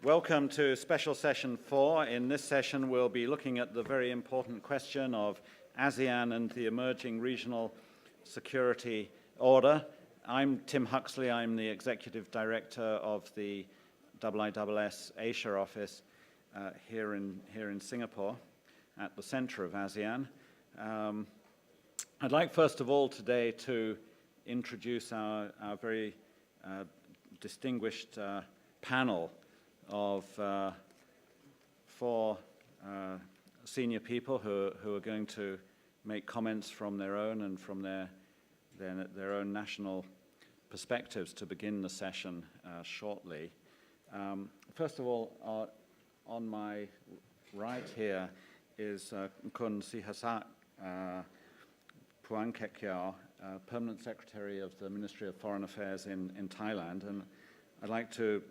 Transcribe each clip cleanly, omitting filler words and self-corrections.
Welcome to Special Session 4. In this session, we'll be looking at the very important question of ASEAN and the emerging regional security order. I'm Tim Huxley. I'm the Executive Director of the IISS-Asia office here in Singapore at the center of ASEAN. I'd like, first of all, today to introduce our very distinguished panel of four senior people who are going to make comments from their own and from their own national perspectives to begin the session shortly. First of all, on my right here is Kun Sihasak Phuangketkeow, Permanent Secretary of the Ministry of Foreign Affairs in Thailand. And I'd like to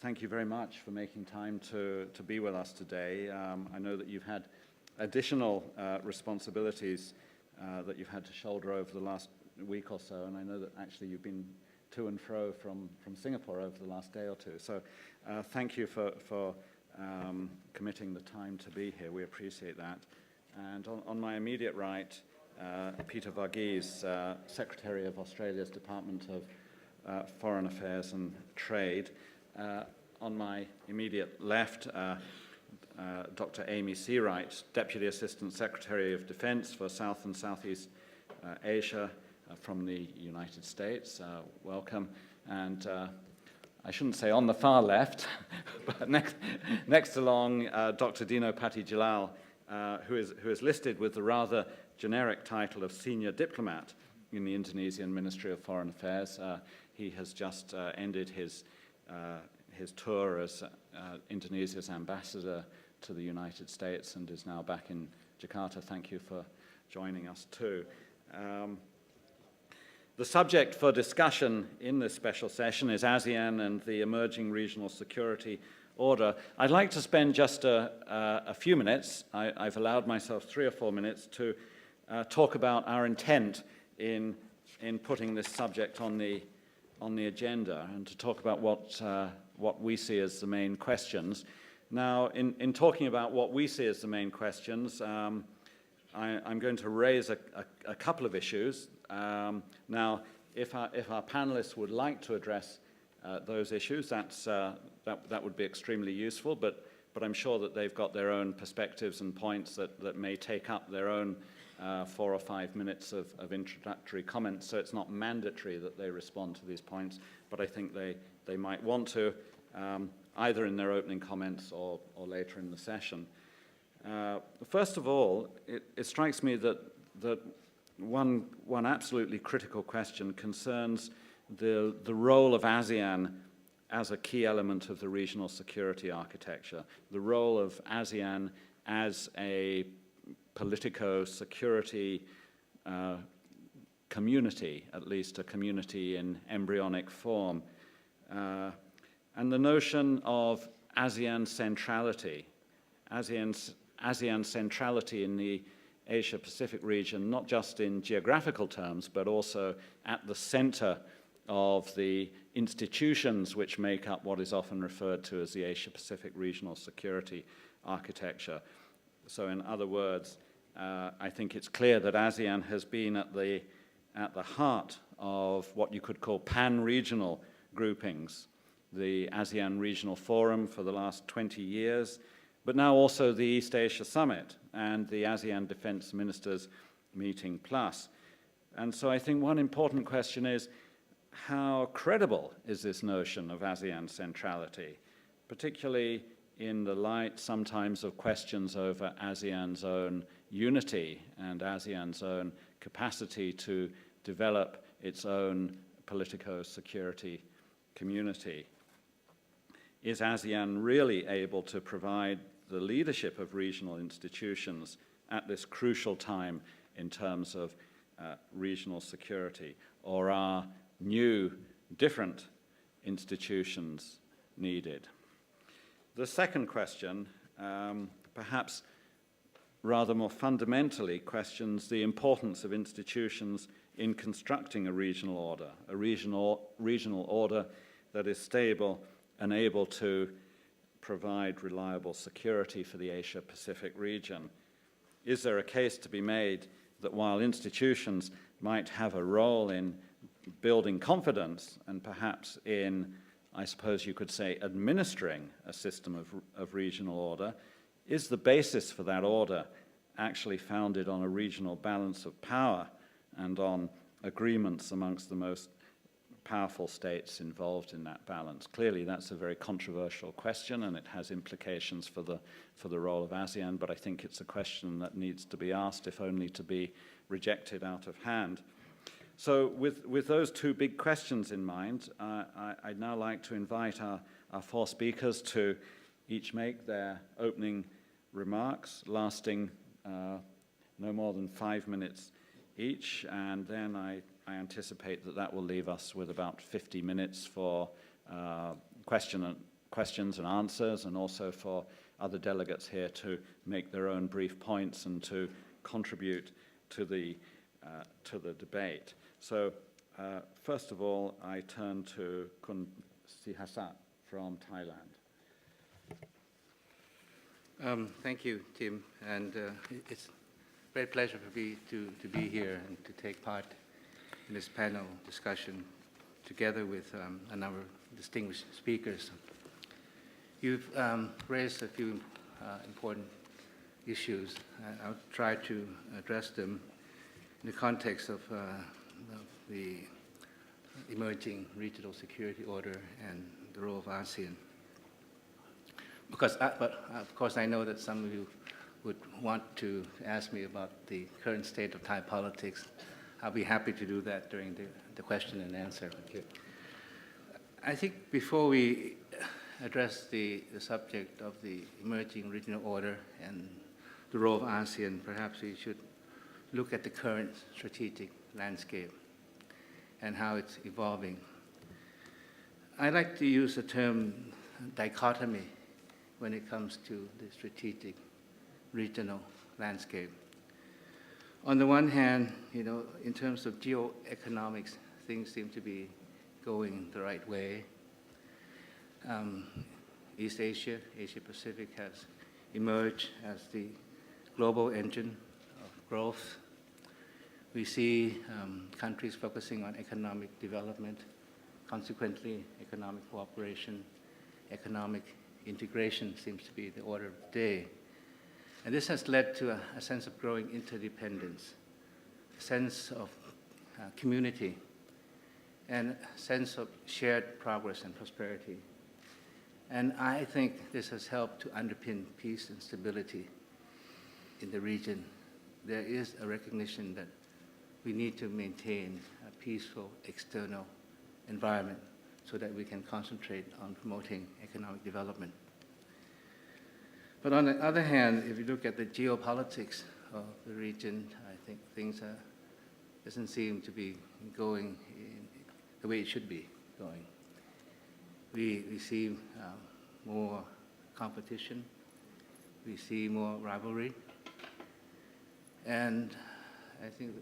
thank you very much for making time to be with us today. I know that you've had additional responsibilities that you've had to shoulder over the last week or so, and I know that actually you've been to and fro from Singapore over the last day or two. So thank you for committing the time to be here. We appreciate that. And on my immediate right, Peter Varghese, Secretary of Australia's Department of Foreign Affairs and Trade. On my immediate left, Dr. Amy Searight, Deputy Assistant Secretary of Defense for South and Southeast Asia from the United States. Welcome. And I shouldn't say on the far left, but next along, Dr. Dino, Patti, Djalal, who is listed with the rather generic title of Senior Diplomat in the Indonesian Ministry of Foreign Affairs. He has just ended his tour as Indonesia's ambassador to the United States and is now back in Jakarta. Thank you for joining us too. The subject for discussion in this special session is ASEAN and the emerging regional security order. I'd like to spend just a few minutes, I've allowed myself 3 or 4 minutes, to talk about our intent in putting this subject on the agenda and to talk about what we see as the main questions. Now, in talking about what we see as the main questions, I'm going to raise a couple of issues. Now, if our panelists would like to address those issues, that would be extremely useful, but I'm sure that they've got their own perspectives and points that may take up their own 4 or 5 minutes of introductory comments, so it's not mandatory that they respond to these points, but I think they might want to, either in their opening comments or later in the session. First of all, it strikes me that one absolutely critical question concerns the role of ASEAN as a key element of the regional security architecture, the role of ASEAN as a politico-security community, at least a community in embryonic form. And the notion of ASEAN centrality, ASEAN centrality in the Asia-Pacific region, not just in geographical terms, but also at the center of the institutions which make up what is often referred to as the Asia-Pacific regional security architecture. So in other words, I think it's clear that ASEAN has been at the heart of what you could call pan-regional groupings, the ASEAN Regional Forum for the last 20 years, but now also the East Asia Summit and the ASEAN Defense Ministers Meeting Plus. And so I think one important question is, how credible is this notion of ASEAN centrality, particularly in the light sometimes of questions over ASEAN's own unity and ASEAN's own capacity to develop its own politico-security community? Is ASEAN really able to provide the leadership of regional institutions at this crucial time in terms of regional security, or are new, different institutions needed? The second question, perhaps rather more fundamentally, questions the importance of institutions in constructing a regional order that is stable and able to provide reliable security for the Asia-Pacific region? Is there a case to be made that while institutions might have a role in building confidence and perhaps in, I suppose you could say, administering a system of regional order, is the basis for that order actually founded on a regional balance of power and on agreements amongst the most powerful states involved in that balance? Clearly, that's a very controversial question, and it has implications for the role of ASEAN, but I think it's a question that needs to be asked, if only to be rejected out of hand. So with those two big questions in mind, I'd now like to invite our four speakers to each make their opening remarks, lasting no more than 5 minutes each, and then I anticipate that will leave us with about 50 minutes for questions and answers, and also for other delegates here to make their own brief points and to contribute to the debate. So first of all, I turn to Kun Sihasak from Thailand. Thank you, Tim, and it's a great pleasure to be here and to take part in this panel discussion together with a number of distinguished speakers. You've raised a few important issues, and I'll try to address them in the context of the emerging regional security order and the role of ASEAN. But of course, I know that some of you would want to ask me about the current state of Thai politics. I'll be happy to do that during the question and answer. Okay. I think before we address the subject of the emerging regional order and the role of ASEAN, perhaps we should look at the current strategic landscape and how it's evolving. I like to use the term dichotomy when it comes to the strategic regional landscape. On the one hand, in terms of geoeconomics, things seem to be going the right way. East Asia, Asia-Pacific has emerged as the global engine of growth. We see countries focusing on economic development, consequently economic cooperation, economic integration seems to be the order of the day. And this has led to a sense of growing interdependence, a sense of community, and a sense of shared progress and prosperity. And I think this has helped to underpin peace and stability in the region. There is a recognition that we need to maintain a peaceful external environment so that we can concentrate on promoting economic development. But on the other hand, if you look at the geopolitics of the region, I think things doesn't seem to be going the way it should be going. We see more competition, we see more rivalry, and I think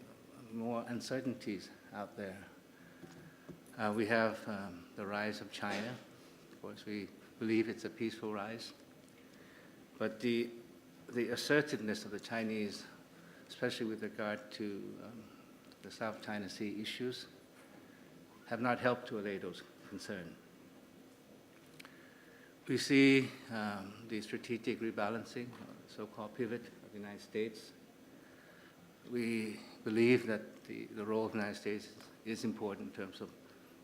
more uncertainties out there. We have the rise of China. Of course, we believe it's a peaceful rise. But the assertiveness of the Chinese, especially with regard to the South China Sea issues, have not helped to allay those concerns. We see the strategic rebalancing, the so-called pivot of the United States. We believe that the role of the United States is important in terms of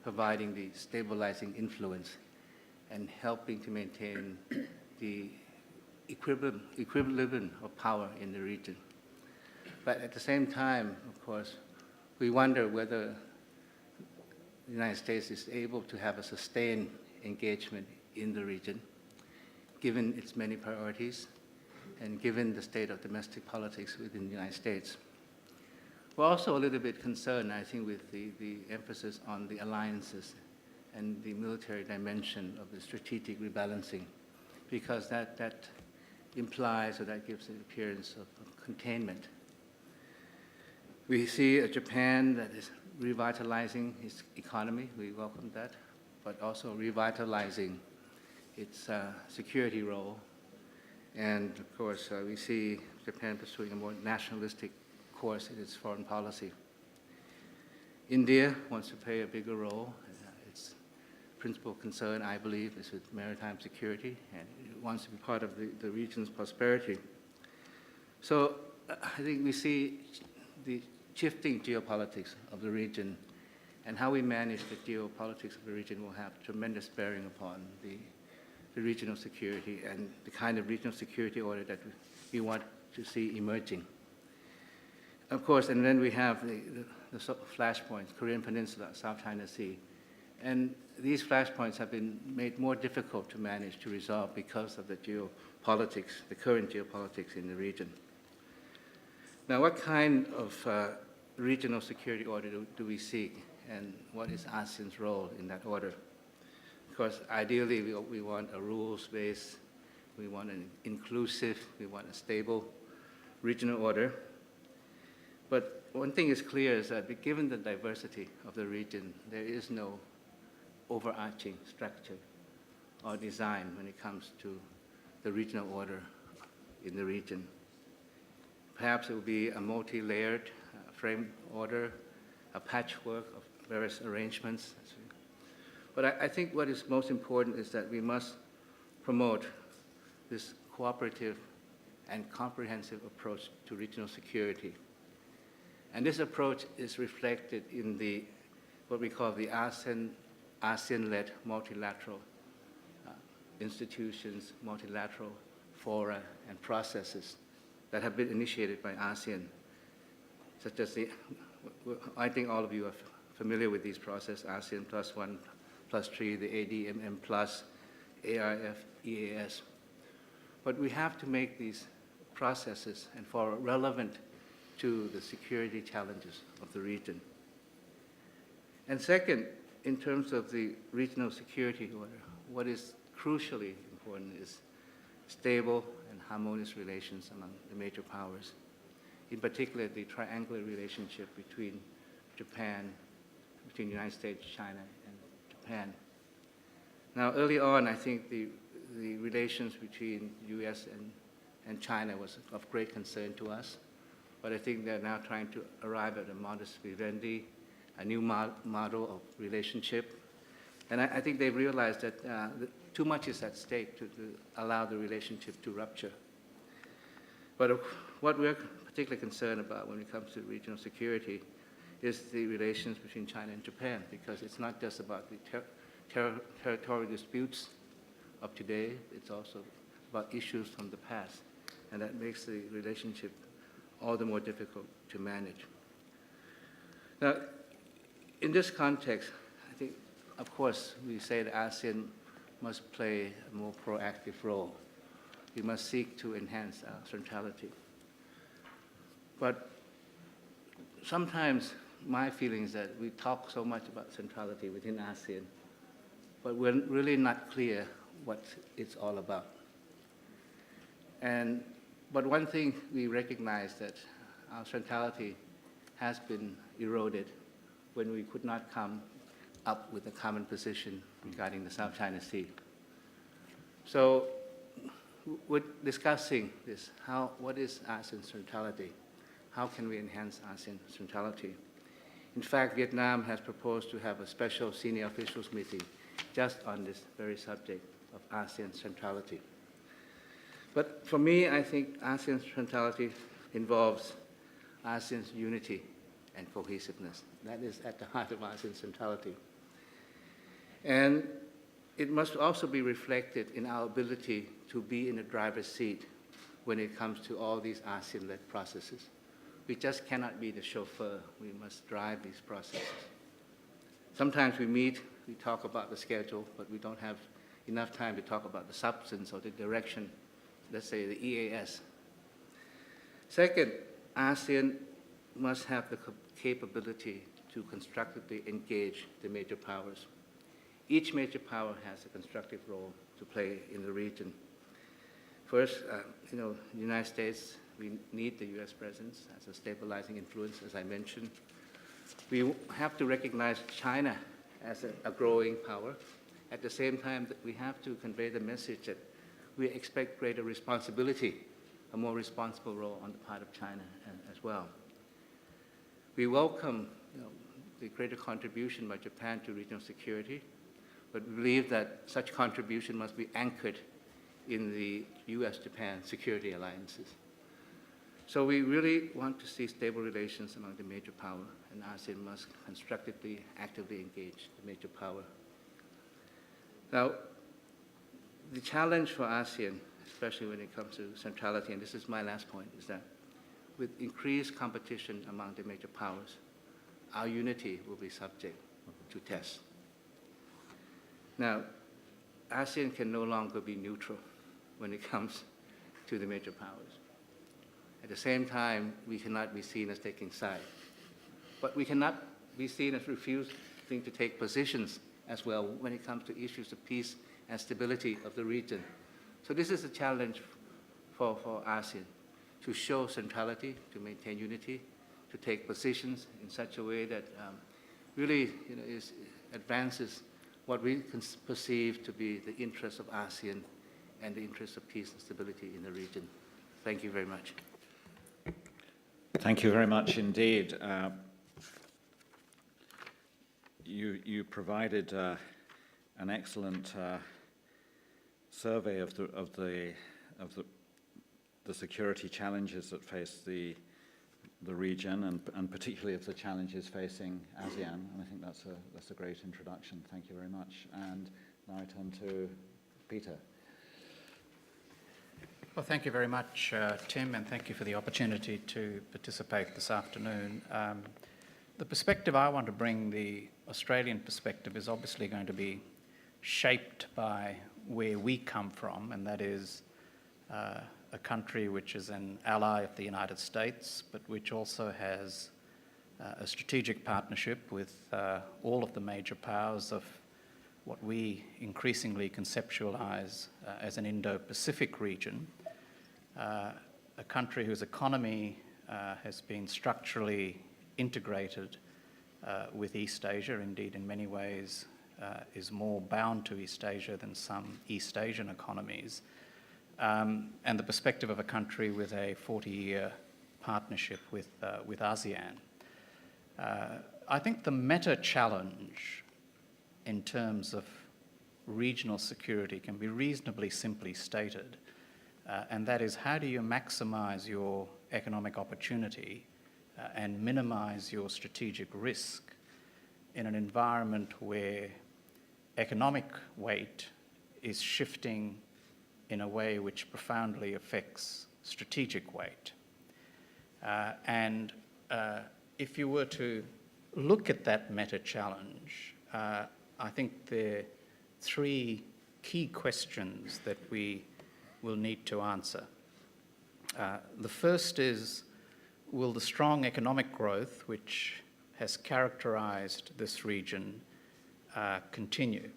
providing the stabilizing influence and helping to maintain the equilibrium of power in the region. But at the same time, of course, we wonder whether the United States is able to have a sustained engagement in the region, given its many priorities and given the state of domestic politics within the United States. We're also a little bit concerned, I think, with the emphasis on the alliances and the military dimension of the strategic rebalancing, because that implies, or that gives an appearance of containment. We see a Japan that is revitalizing its economy. We welcome that, but also revitalizing its security role. And of course, we see Japan pursuing a more nationalistic course in its foreign policy. India wants to play a bigger role. Its principal concern, I believe, is with maritime security, and it wants to be part of the region's prosperity. So I think we see the shifting geopolitics of the region, and how we manage the geopolitics of the region will have tremendous bearing upon the regional security and the kind of regional security order that we want to see emerging. Of course, and then we have the flashpoints, Korean Peninsula, South China Sea. And these flashpoints have been made more difficult to manage, to resolve, because of the geopolitics, the current geopolitics in the region. Now, what kind of regional security order do we seek, and what is ASEAN's role in that order? Of course, ideally, we want a rules-based, we want an inclusive, we want a stable regional order. But one thing is clear is that given the diversity of the region, there is no overarching structure or design when it comes to the regional order in the region. Perhaps it will be a multi-layered frame order, a patchwork of various arrangements. But I think what is most important is that we must promote this cooperative and comprehensive approach to regional security. And this approach is reflected in what we call the ASEAN-led multilateral institutions, multilateral fora and processes that have been initiated by ASEAN, such as I think all of you are familiar with these processes, ASEAN +1+3, the ADMM+, ARF, EAS. But we have to make these processes and fora relevant to the security challenges of the region. And second, in terms of the regional security order, what is crucially important is stable and harmonious relations among the major powers, in particular the triangular relationship between the United States, China, and Japan. Now, early on, I think the relations between the US and China was of great concern to us, but I think they're now trying to arrive at a modus vivendi, a new model of relationship. And I think they've realized that too much is at stake to allow the relationship to rupture. But what we're particularly concerned about when it comes to regional security is the relations between China and Japan, because it's not just about the territorial disputes of today, it's also about issues from the past, and that makes the relationship all the more difficult to manage. Now, in this context, I think, of course, we say that ASEAN must play a more proactive role. We must seek to enhance our centrality. But sometimes my feeling is that we talk so much about centrality within ASEAN, but we're really not clear what it's all about. But one thing we recognize that our centrality has been eroded when we could not come up with a common position regarding the South China Sea. So we're discussing this, what is ASEAN centrality? How can we enhance ASEAN centrality? In fact, Vietnam has proposed to have a special senior officials meeting just on this very subject of ASEAN centrality. But for me, I think ASEAN centrality involves ASEAN's unity and cohesiveness. That is at the heart of ASEAN centrality. And it must also be reflected in our ability to be in the driver's seat when it comes to all these ASEAN-led processes. We just cannot be the chauffeur. We must drive these processes. Sometimes we meet, we talk about the schedule, but we don't have enough time to talk about the substance or the direction, let's say the EAS. Second, ASEAN must have the capability to constructively engage the major powers. Each major power has a constructive role to play in the region. First, the United States, we need the US presence as a stabilizing influence, as I mentioned. We have to recognize China as a growing power At the same time, that we have to convey the message that we expect greater responsibility, a more responsible role on the part of China as well. We welcome the greater contribution by Japan to regional security, but we believe that such contribution must be anchored in the US-Japan security alliances. So we really want to see stable relations among the major power, and ASEAN must constructively, actively engage the major power. Now, the challenge for ASEAN, especially when it comes to centrality, and this is my last point, is that with increased competition among the major powers, our unity will be subject to test. Now, ASEAN can no longer be neutral when it comes to the major powers. At the same time, we cannot be seen as taking sides. But we cannot be seen as refusing to take positions as well when it comes to issues of peace and stability of the region. So this is a challenge for ASEAN, to show centrality, to maintain unity, to take positions in such a way that really advances what we can perceive to be the interests of ASEAN and the interests of peace and stability in the region. Thank you very much. Thank you very much indeed. You provided an excellent survey of the security challenges that face the region, and particularly of the challenges facing ASEAN. And I think that's a great introduction. Thank you very much. And now I turn to Peter. Well, thank you very much, Tim, and thank you for the opportunity to participate this afternoon. The perspective I want to bring, the Australian perspective, is obviously going to be shaped by where we come from, and that is a country which is an ally of the United States, but which also has a strategic partnership with all of the major powers of what we increasingly conceptualize as an Indo-Pacific region, a country whose economy has been structurally integrated with East Asia, indeed in many ways is more bound to East Asia than some East Asian economies, and the perspective of a country with a 40-year partnership with ASEAN. I think the meta challenge in terms of regional security can be reasonably simply stated, and that is, how do you maximize your economic opportunity and minimize your strategic risk in an environment where economic weight is shifting in a way which profoundly affects strategic weight. And if you were to look at that meta challenge, I think there are three key questions that we will need to answer. The first is, will the strong economic growth which has characterized this region continue?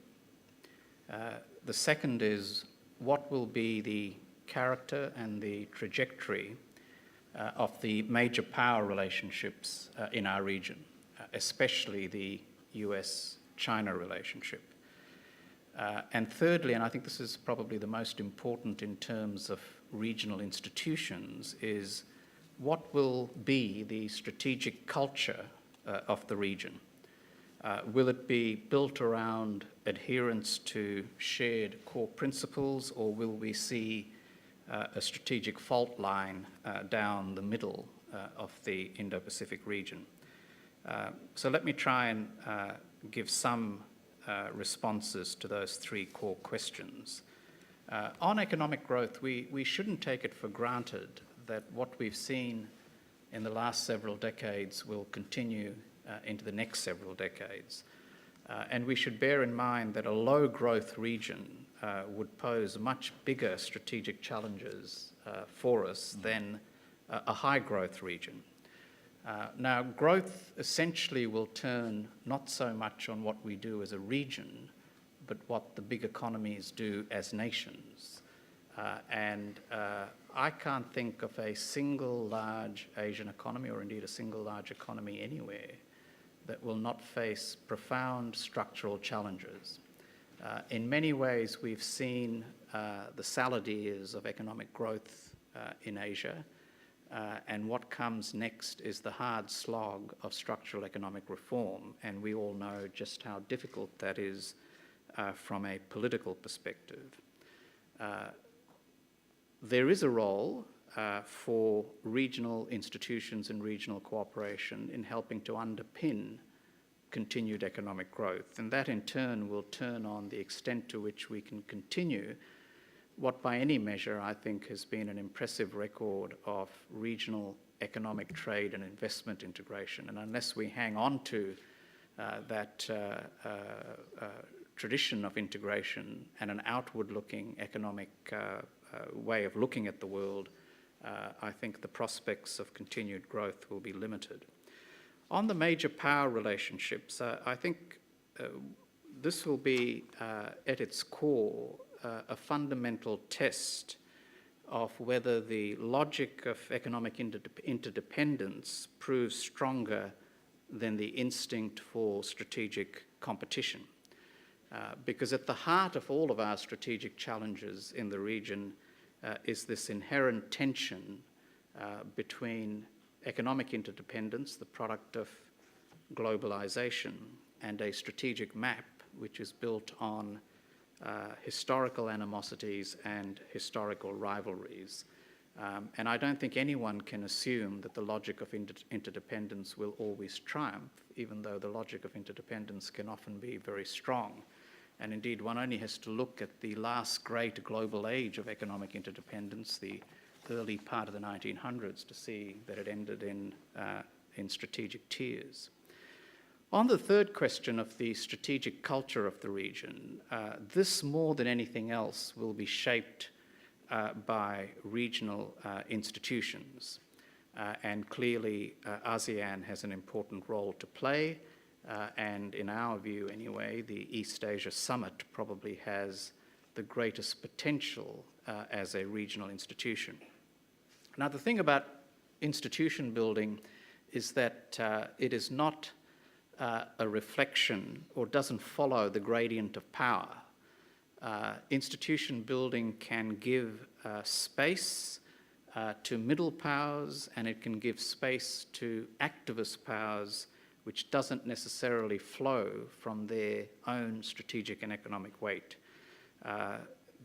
The second is, what will be the character and the trajectory of the major power relationships in our region, especially the US-China relationship? And thirdly, and I think this is probably the most important in terms of regional institutions, is what will be the strategic culture of the region? Will it be built around adherence to shared core principles, or will we see a strategic fault line down the middle of the Indo-Pacific region? So let me try and give some responses to those three core questions. On economic growth, we shouldn't take it for granted that what we've seen in the last several decades will continue into the next several decades. And we should bear in mind that a low growth region would pose much bigger strategic challenges for us than a high growth region. Now, growth essentially will turn not so much on what we do as a region, but what the big economies do as nations. And I can't think of a single large Asian economy, or indeed a single large economy anywhere, that will not face profound structural challenges. In many ways, we've seen the salad ears of economic growth in Asia, and what comes next is the hard slog of structural economic reform, and we all know just how difficult that is from a political perspective. There is a role for regional institutions and regional cooperation in helping to underpin continued economic growth, and that in turn will turn on the extent to which we can continue what by any measure I think has been an impressive record of regional economic trade and investment integration. And unless we hang on to that tradition of integration and an outward-looking economic way of looking at the world, I think the prospects of continued growth will be limited. On the major power relationships, I think this will be at its core a fundamental test of whether the logic of economic interdependence proves stronger than the instinct for strategic competition. Because at the heart of all of our strategic challenges in the region is this inherent tension between economic interdependence, the product of globalization, and a strategic map which is built on historical animosities and historical rivalries. And I don't think anyone can assume that the logic of interdependence will always triumph, even though the logic of interdependence can often be very strong. And indeed, one only has to look at the last great global age of economic interdependence, the early part of the 1900s, to see that it ended in strategic tears. On the third question of the strategic culture of the region, this more than anything else will be shaped by regional institutions. And clearly, ASEAN has an important role to play. And in our view anyway, the East-Asia Summit probably has the greatest potential as a regional institution. Now, the thing about institution building is that it is not a reflection or doesn't follow the gradient of power. Institution building can give space to middle powers, and it can give space to activist powers, which doesn't necessarily flow from their own strategic and economic weight.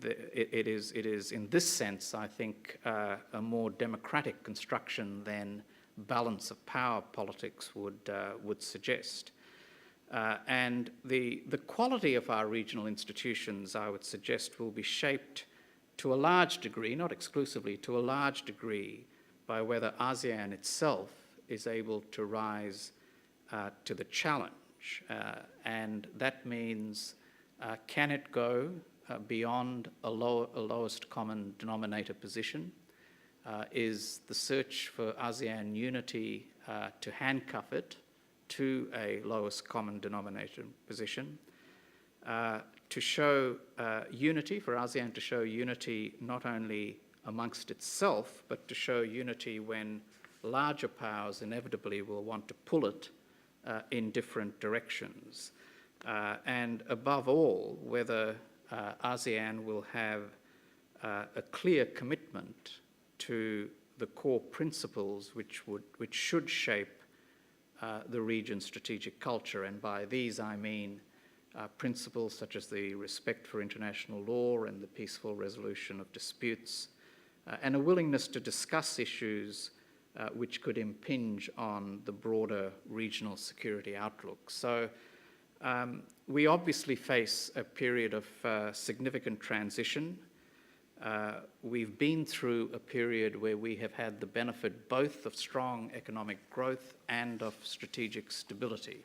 It is in this sense, I think, a more democratic construction than balance of power politics would suggest. And the quality of our regional institutions, I would suggest, will be shaped to a large degree, not exclusively, to a large degree, by whether ASEAN itself is able to rise to the challenge. And that means, can it go beyond a lowest common denominator position? Is the search for ASEAN unity to handcuff it to a lowest common denominator position? To show unity, for ASEAN to show unity not only amongst itself, but to show unity when larger powers inevitably will want to pull it in different directions. And above all, whether ASEAN will have a clear commitment to the core principles which should shape the region's strategic culture. And by these I mean principles such as the respect for international law and the peaceful resolution of disputes, and a willingness to discuss issues which could impinge on the broader regional security outlook. So we obviously face a period of significant transition. We've been through a period where we have had the benefit both of strong economic growth and of strategic stability.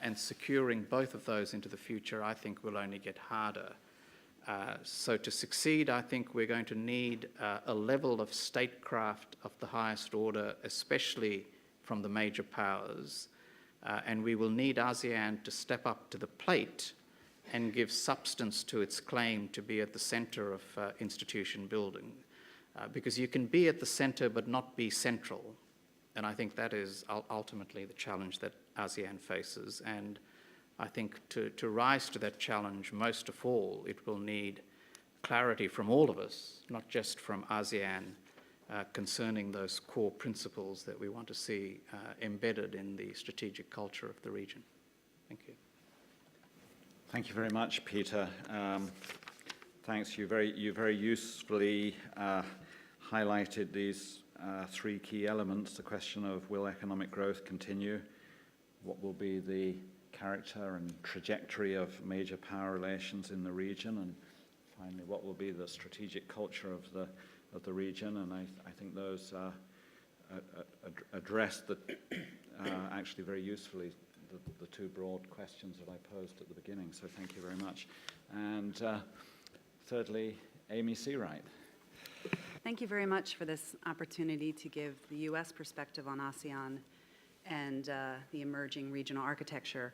And securing both of those into the future, I think, will only get harder. So to succeed, I think we're going to need a level of statecraft of the highest order, especially from the major powers. And we will need ASEAN to step up to the plate and give substance to its claim to be at the center of institution building. Because you can be at the center but not be central. And I think that is ultimately the challenge that ASEAN faces. And I think to rise to that challenge, most of all, it will need clarity from all of us, not just from ASEAN, concerning those core principles that we want to see embedded in the strategic culture of the region. Thank you. Thank you very much, Peter. Thanks. You very usefully highlighted these three key elements: the question of will economic growth continue, what will be the character and trajectory of major power relations in the region, and finally, what will be the strategic culture of the region. And I think those address actually very usefully the two broad questions that I posed at the beginning. So thank you very much. And thirdly, Amy Searight. Thank you very much for this opportunity to give the U.S. perspective on ASEAN and the emerging regional architecture.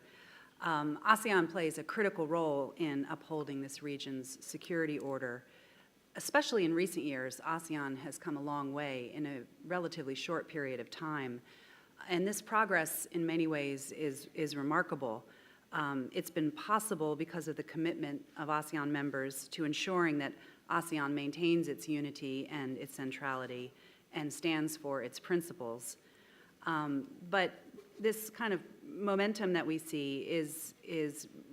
ASEAN plays a critical role in upholding this region's security order. Especially in recent years, ASEAN has come a long way in a relatively short period of time. And this progress, in many ways, is remarkable. It's been possible because of the commitment of ASEAN members to ensuring that ASEAN maintains its unity and its centrality and stands for its principles. But this kind of momentum that we see is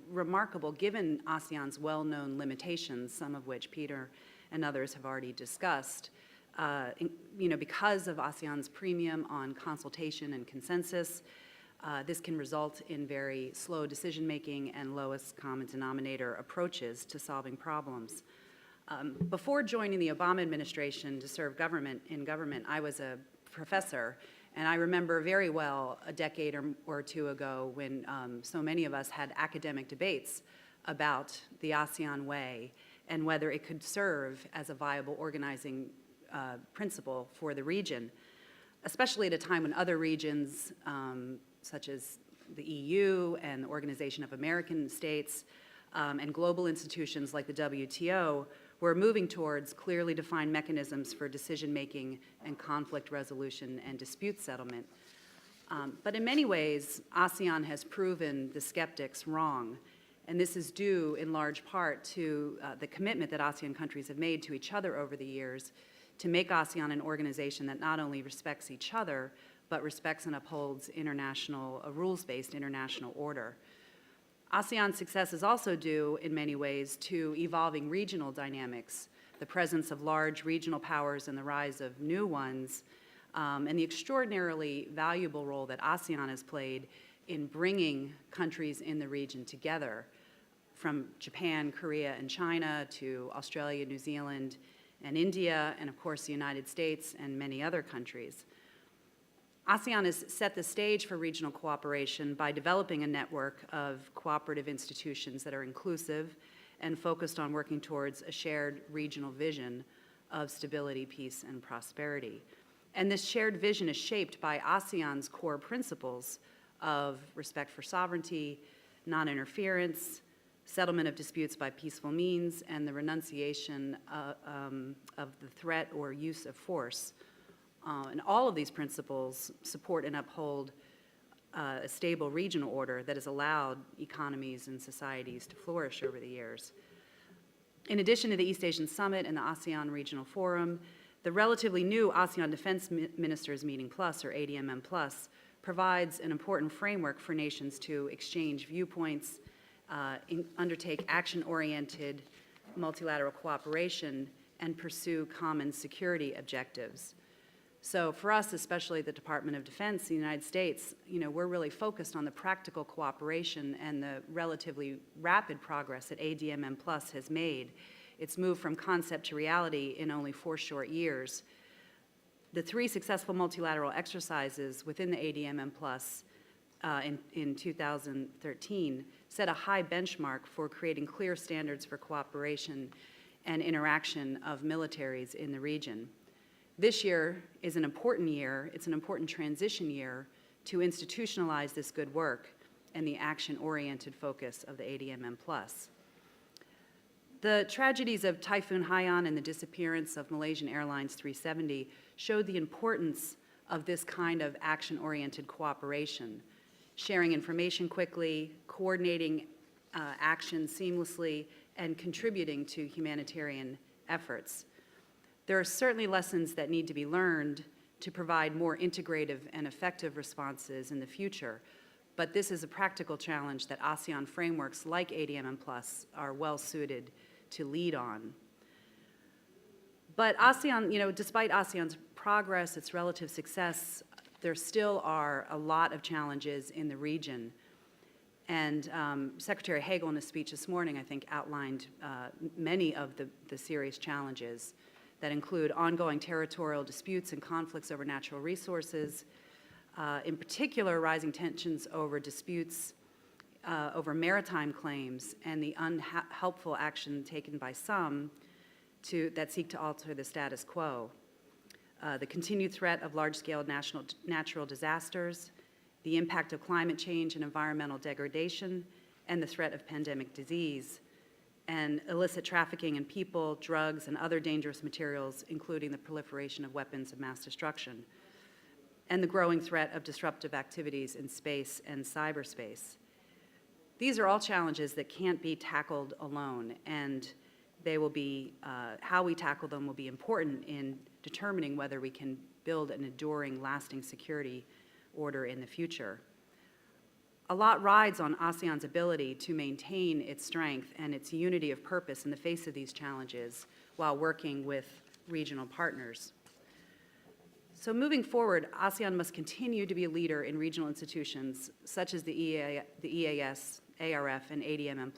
remarkable given ASEAN's well-known limitations, some of which Peter and others have already discussed. Because of ASEAN's premium on consultation and consensus, this can result in very slow decision-making and lowest common denominator approaches to solving problems. Before joining the Obama administration to serve in government, I was a professor, and I remember very well a decade or two ago when so many of us had academic debates about the ASEAN way and whether it could serve as a viable organizing principle for the region, especially at a time when other regions, such as the EU and the Organization of American States, and global institutions like the WTO were moving towards clearly defined mechanisms for decision-making and conflict resolution and dispute settlement. But in many ways, ASEAN has proven the skeptics wrong. And this is due in large part to the commitment that ASEAN countries have made to each other over the years to make ASEAN an organization that not only respects each other, but respects and upholds a rules-based international order. ASEAN's success is also due, in many ways, to evolving regional dynamics, the presence of large regional powers and the rise of new ones, and the extraordinarily valuable role that ASEAN has played in bringing countries in the region together, from Japan, Korea, and China to Australia, New Zealand, and India, and of course the United States and many other countries. ASEAN has set the stage for regional cooperation by developing a network of cooperative institutions that are inclusive and focused on working towards a shared regional vision of stability, peace, and prosperity. And this shared vision is shaped by ASEAN's core principles of respect for sovereignty, non-interference, settlement of disputes by peaceful means, and the renunciation of the threat or use of force. And all of these principles support and uphold a stable regional order that has allowed economies and societies to flourish over the years. In addition to the East Asian Summit and the ASEAN Regional Forum, the relatively new ASEAN Defense Ministers Meeting Plus, or ADMM Plus, provides an important framework for nations to exchange viewpoints, undertake action-oriented multilateral cooperation, and pursue common security objectives. So for us, especially the Department of Defense in the United States, we're really focused on the practical cooperation and the relatively rapid progress that ADMM Plus has made. It's moved from concept to reality in only 4 short years. The 3 successful multilateral exercises within the ADMM Plus in 2013 set a high benchmark for creating clear standards for cooperation and interaction of militaries in the region. This year is an important year. It's an important transition year to institutionalize this good work and the action-oriented focus of the ADMM Plus. The tragedies of Typhoon Haiyan and the disappearance of Malaysian Airlines 370 showed the importance of this kind of action-oriented cooperation. sharing information quickly, coordinating action seamlessly, and contributing to humanitarian efforts. There are certainly lessons that need to be learned to provide more integrative and effective responses in the future, but this is a practical challenge that ASEAN frameworks like ADMM Plus are well suited to lead on. But ASEAN, despite ASEAN's progress, its relative success, there still are a lot of challenges in the region. And Secretary Hagel in his speech this morning, I think, outlined many of the serious challenges that include ongoing territorial disputes and conflicts over natural resources, in particular rising tensions over disputes over maritime claims and the unhelpful action taken by some that seek to alter the status quo. The continued threat of large-scale natural disasters, the impact of climate change and environmental degradation, and the threat of pandemic disease, and illicit trafficking in people, drugs, and other dangerous materials, including the proliferation of weapons of mass destruction, and the growing threat of disruptive activities in space and cyberspace. These are all challenges that can't be tackled alone, and they will be, how we tackle them will be important in determining whether we can build an enduring, lasting security order in the future. A lot rides on ASEAN's ability to maintain its strength and its unity of purpose in the face of these challenges while working with regional partners. So moving forward, ASEAN must continue to be a leader in regional institutions such as the EAS, ARF, and ADMM+.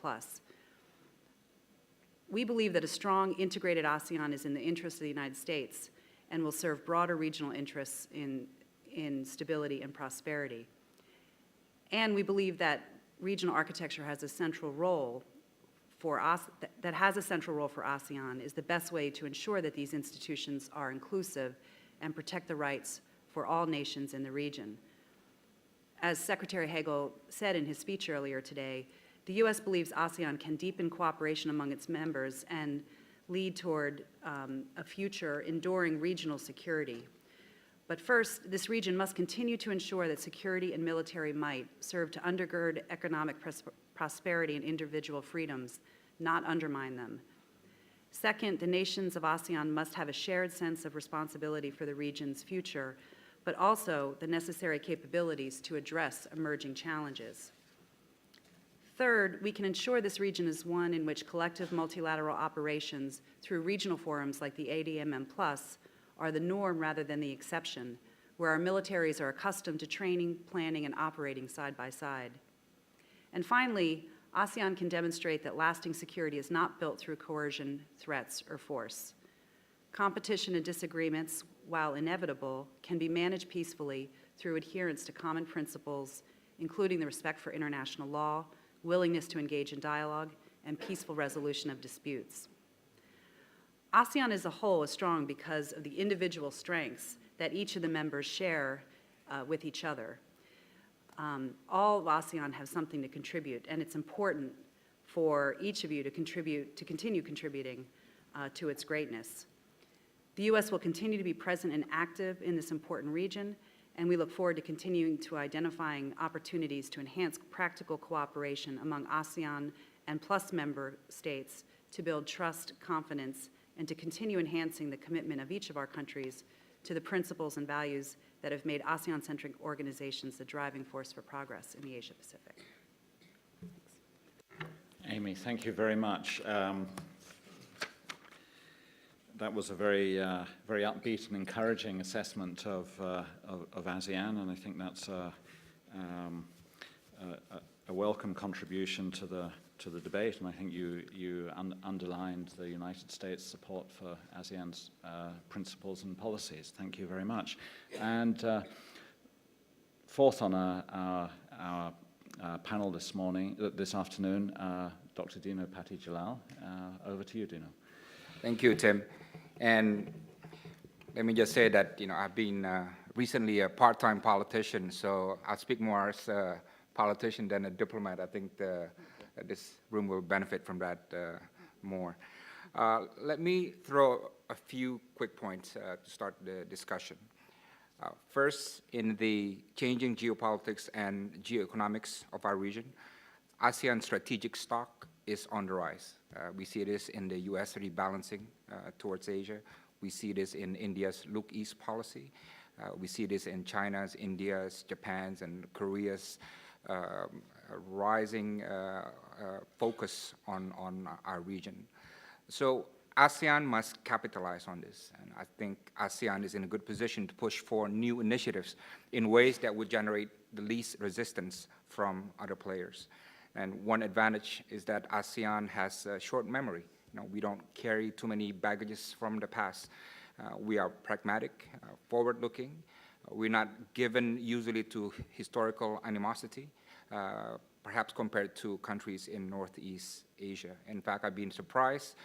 We believe that a strong, integrated ASEAN is in the interest of the United States and will serve broader regional interests in stability and prosperity. And we believe that regional architecture has a central role for ASEAN is the best way to ensure that these institutions are inclusive and protect the rights for all nations in the region. As Secretary Hagel said in his speech earlier today, the U.S. believes ASEAN can deepen cooperation among its members and lead toward a future enduring regional security. But first, this region must continue to ensure that security and military might serve to undergird economic prosperity and individual freedoms, not undermine them. Second, the nations of ASEAN must have a shared sense of responsibility for the region's future, but also the necessary capabilities to address emerging challenges. Third, we can ensure this region is one in which collective multilateral operations through regional forums like the ADMM+ are the norm rather than the exception, where our militaries are accustomed to training, planning, and operating side by side. And finally, ASEAN can demonstrate that lasting security is not built through coercion, threats, or force. Competition and disagreements, while inevitable, can be managed peacefully through adherence to common principles, including the respect for international law, willingness to engage in dialogue, and peaceful resolution of disputes. ASEAN as a whole is strong because of the individual strengths that each of the members share with each other. All of ASEAN have something to contribute, and it's important for each of you to continue contributing to its greatness. The U.S. will continue to be present and active in this important region, and we look forward to continuing to identifying opportunities to enhance practical cooperation among ASEAN and Plus member states to build trust, confidence, and to continue enhancing the commitment of each of our countries to the principles and values that have made ASEAN-centric organizations the driving force for progress in the Asia-Pacific. Amy, thank you very much. That was a very upbeat and encouraging assessment of ASEAN, and I think that's a welcome contribution to the debate, and I think you underlined the United States' support for ASEAN's principles and policies. Thank you very much. And fourth on our panel this afternoon, Dr. Dino, Patti, Djalal. Over to you, Dino. Thank you, Tim. And let me just say that, I've been recently a part-time politician, so I'll speak more as a politician than a diplomat. I think this room will benefit from that more. Let me throw a few quick points to start the discussion. First, in the changing geopolitics and geoeconomics of our region, ASEAN strategic stock is on the rise. We see this in the U.S. rebalancing towards Asia. We see this in India's Look East policy. We see this in China's, India's, Japan's, and Korea's rising focus on our region. So ASEAN must capitalize on this, and I think ASEAN is in a good position to push for new initiatives in ways that would generate the least resistance from other players. And one advantage is that ASEAN has a short memory. We don't carry too many baggages from the past. We are pragmatic, forward-looking. We're not given usually to historical animosity, perhaps compared to countries in Northeast Asia. In fact, I've been surprised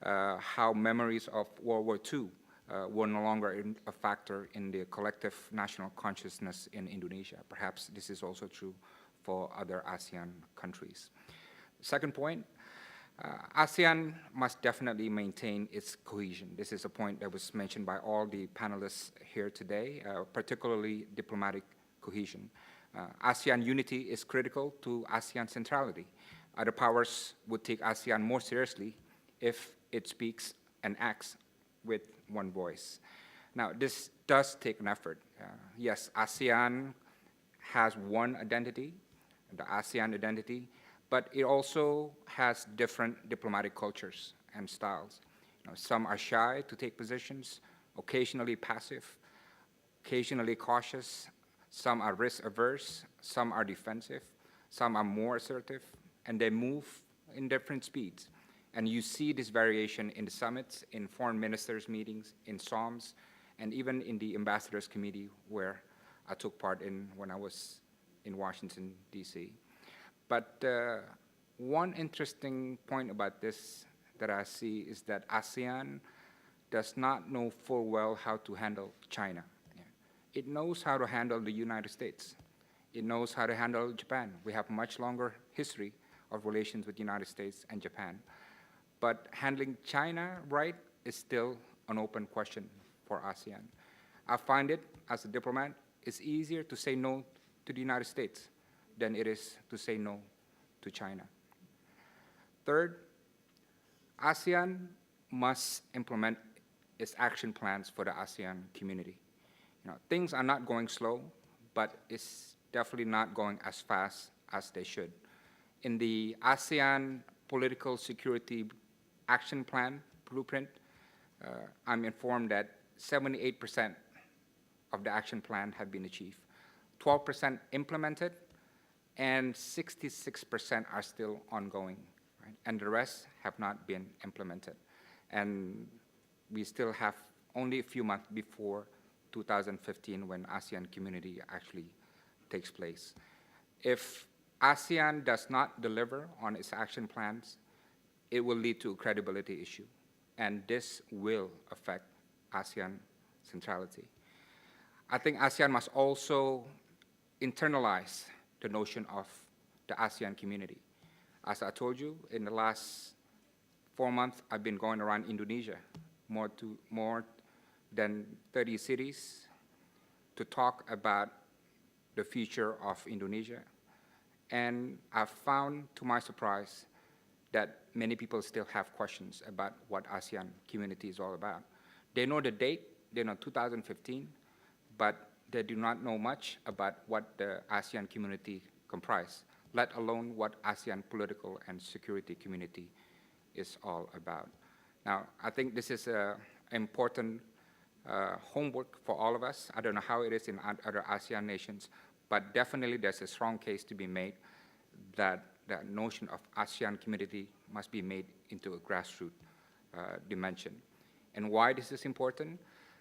how memories of World War II were no longer a factor in the collective national consciousness in Indonesia. Perhaps this is also true for other ASEAN countries. Second point, ASEAN must definitely maintain its cohesion. This is a point that was mentioned by all the panelists here today, particularly diplomatic cohesion. ASEAN unity is critical to ASEAN centrality. Other powers would take ASEAN more seriously if it speaks and acts with one voice. Now, this does take an effort. Yes, ASEAN has one identity, the ASEAN identity, but it also has different diplomatic cultures and styles. Some are shy to take positions, occasionally passive, occasionally cautious. Some are risk-averse, some are defensive, some are more assertive, and they move in different speeds. And you see this variation in the summits, in foreign ministers' meetings, in SOMs, and even in the ambassadors' committee where I took part in when I was in Washington, D.C. But one interesting point about this that I see is that ASEAN does not know full well how to handle China. It knows how to handle the United States. It knows how to handle Japan. We have much longer history of relations with the United States and Japan. But handling China right is still an open question for ASEAN. I find it, as a diplomat, it's easier to say no to the United States than it is to say no to China. Third, ASEAN must implement its action plans for the ASEAN community. Things are not going slow, but it's definitely not going as fast as they should. In the ASEAN Political Security Action Plan blueprint, I'm informed that 78% of the action plan have been achieved, 12% implemented, and 66% are still ongoing, right? And the rest have not been implemented. And we still have only a few months before 2015 when ASEAN community actually takes place. If ASEAN does not deliver on its action plans, it will lead to a credibility issue, and this will affect ASEAN centrality. I think ASEAN must also internalize the notion of the ASEAN community. As I told you, in the last 4 months, I've been going around Indonesia, more than 30 cities, to talk about the future of Indonesia. And I've found, to my surprise, that many people still have questions about what ASEAN community is all about. They know the date, they know 2015, but they do not know much about what the ASEAN community comprises, let alone what ASEAN political and security community is all about. Now, I think this is an important homework for all of us. I don't know how it is in other ASEAN nations, but definitely there's a strong case to be made that the notion of ASEAN community must be made into a grassroots dimension. And why this is important?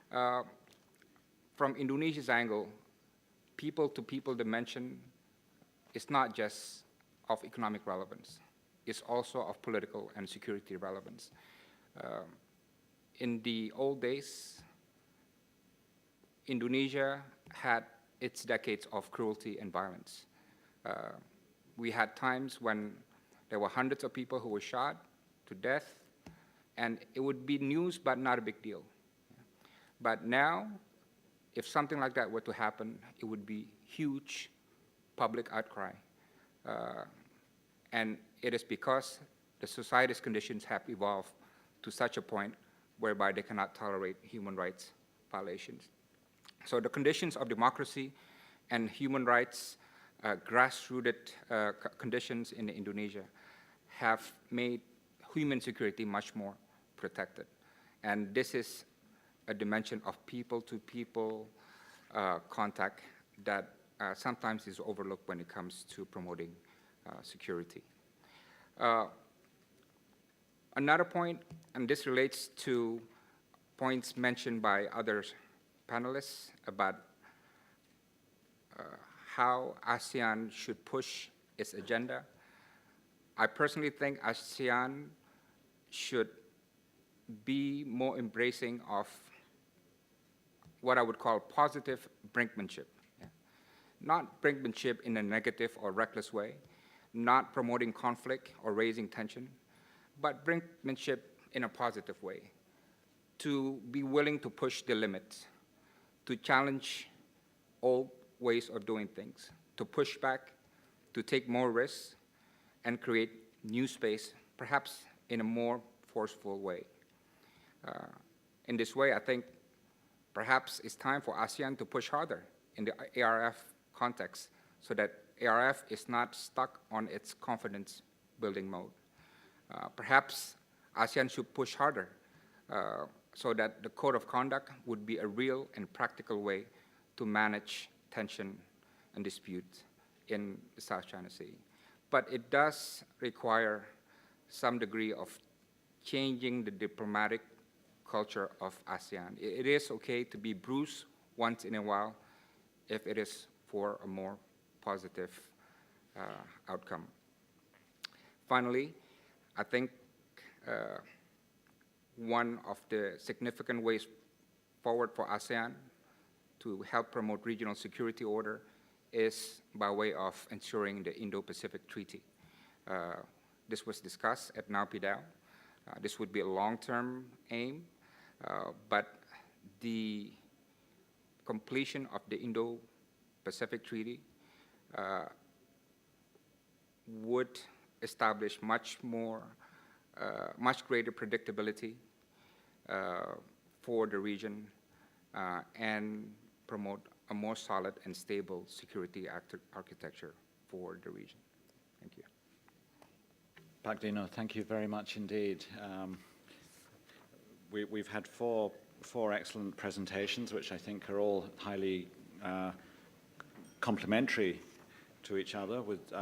From Indonesia's angle, people-to-people dimension is not just of economic relevance. It's also of political and security relevance. In the old days, Indonesia had its decades of cruelty and violence. We had times when there were hundreds of people who were shot to death, and it would be news but not a big deal. But now, if something like that were to happen, it would be huge public outcry. And it is because the society's conditions have evolved to such a point whereby they cannot tolerate human rights violations. So the conditions of democracy and human rights, grassrooted conditions in Indonesia have made human security much more protected. And this is a dimension of people-to-people contact that sometimes is overlooked when it comes to promoting security. Another point, and this relates to points mentioned by other panelists about how ASEAN should push its agenda. I personally think ASEAN should be more embracing of what I would call positive brinkmanship. Yeah. Not brinkmanship in a negative or reckless way, not promoting conflict or raising tension, but brinkmanship in a positive way, to be willing to push the limits, to challenge old ways of doing things, to push back, to take more risks, and create new space, perhaps in a more forceful way. In this way, I think perhaps it's time for ASEAN to push harder in the ARF context so that ARF is not stuck on its confidence-building mode. Perhaps ASEAN should push harder so that the code of conduct would be a real and practical way to manage tension and dispute in the South China Sea. But it does require some degree of changing the diplomatic culture of ASEAN. It is okay to be bruised once in a while if it is for a more positive outcome. Finally, I think one of the significant ways forward for ASEAN to help promote regional security order is by way of ensuring the Indo-Pacific Treaty. This was discussed at Naypyidaw. This would be a long-term aim, but the completion of the Indo-Pacific Treaty would establish much greater predictability for the region and promote a more solid and stable security architecture for the region. Thank you. Dino, thank you very much indeed. We've had four excellent presentations, which I think are all highly complementary to each other with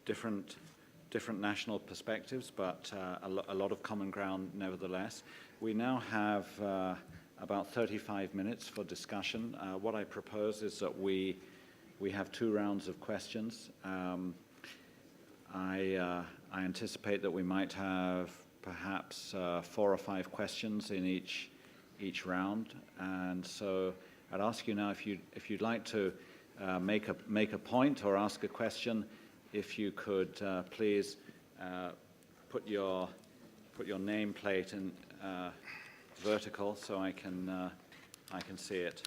different national perspectives, but a lot of common ground nevertheless. We now have about 35 minutes for discussion. What I propose is that we have 2 rounds of questions. I anticipate that we might have perhaps 4 or 5 questions in each round, and so I'd ask you now if you'd like to make a point or ask a question, if you could please put your nameplate in vertical so I can see it.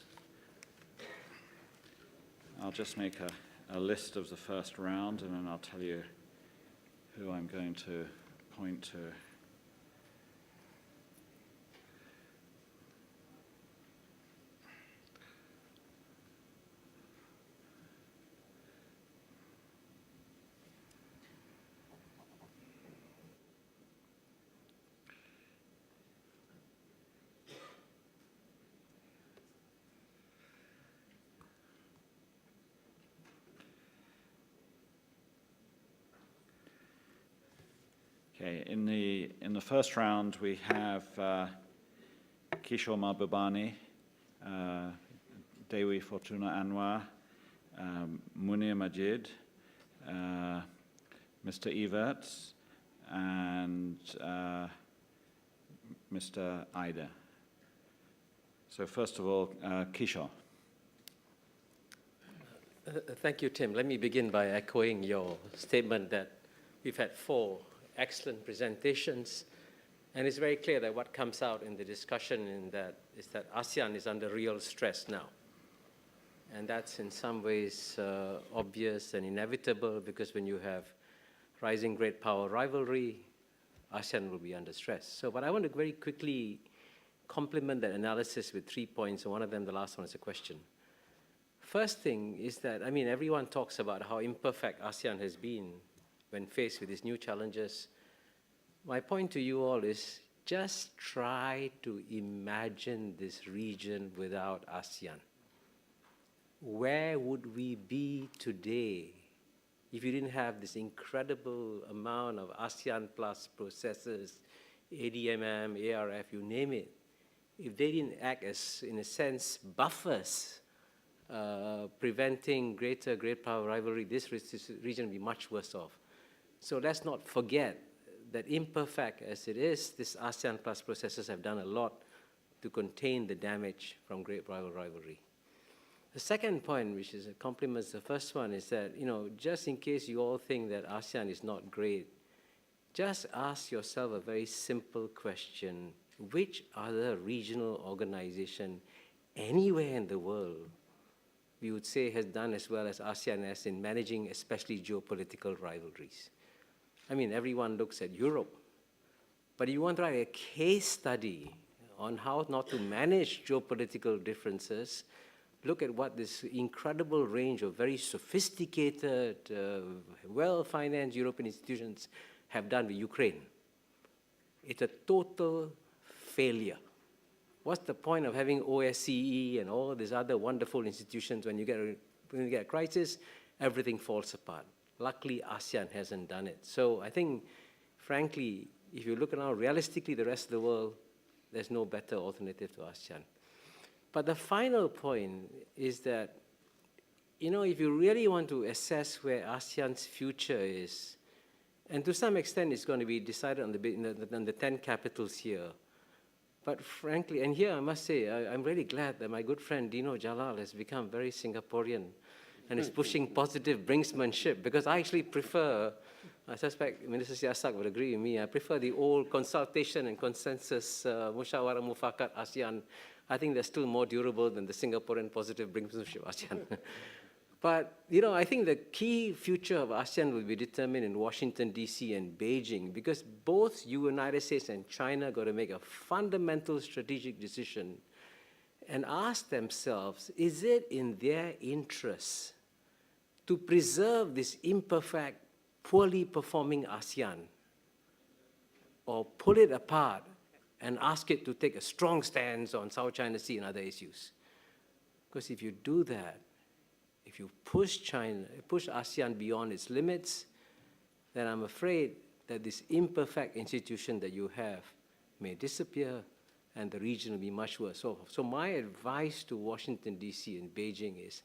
I'll just make a list of the first round, and then I'll tell you who I'm going to point to. Okay, in the first round we have Kishore Mahbubani, Dewi Fortuna Anwar, Munir Majid, Mr. Everts, and Mr. Ida. So first of all, Kishore. Thank you, Tim. Let me begin by echoing your statement that we've had 4 excellent presentations, and it's very clear that what comes out in the discussion is that ASEAN is under real stress now. And that's in some ways obvious and inevitable, because when you have rising great power rivalry, ASEAN will be under stress. So, but I want to very quickly complement that analysis with 3 points, and one of them, the last one, is a question. First thing is that, I mean, everyone talks about how imperfect ASEAN has been when faced with these new challenges. My point to you all is just try to imagine this region without ASEAN. Where would we be today if you didn't have this incredible amount of ASEAN plus processors, ADMM, ARF, you name it? If they didn't act as, in a sense, buffers, preventing great power rivalry, this region would be much worse off. So let's not forget that, imperfect as it is, this ASEAN plus processors have done a lot to contain the damage from great power rivalry. The second point, which is complements the first one, is that, you know, just in case you all think that ASEAN is not great, just ask yourself a very simple question. Which other regional organization anywhere in the world we would say has done as well as ASEAN has in managing especially geopolitical rivalries? I mean, everyone looks at Europe, but you want to write a case study on how not to manage geopolitical differences, look at what this incredible range of very sophisticated, well-financed European institutions have done with Ukraine. It's a total failure. What's the point of having OSCE and all these other wonderful institutions when you get a crisis, everything falls apart? Luckily, ASEAN hasn't done it. So I think, frankly, if you look around realistically, the rest of the world, there's no better alternative to ASEAN. But the final point is that, you know, if you really want to assess where ASEAN's future is, and to some extent it's going to be decided on the 10 capitals here, but frankly, and here I must say, I'm really glad that my good friend Dino Djalal has become very Singaporean and is pushing positive brinksmanship, because I actually prefer, I suspect Minister Sihasak would agree with me, I prefer the old consultation and consensus, Musyawarah Mufakat ASEAN. I think they're still more durable than the Singaporean positive brinksmanship ASEAN. But, you know, I think the key future of ASEAN will be determined in Washington, D.C. and Beijing, because both United States and China got to make a fundamental strategic decision and ask themselves, is it in their interests to preserve this imperfect, poorly performing ASEAN, or pull it apart and ask it to take a strong stance on South China Sea and other issues? Because if you do that, if you push ASEAN beyond its limits, then I'm afraid that this imperfect institution that you have may disappear and the region will be much worse. So my advice to Washington, D.C. and Beijing is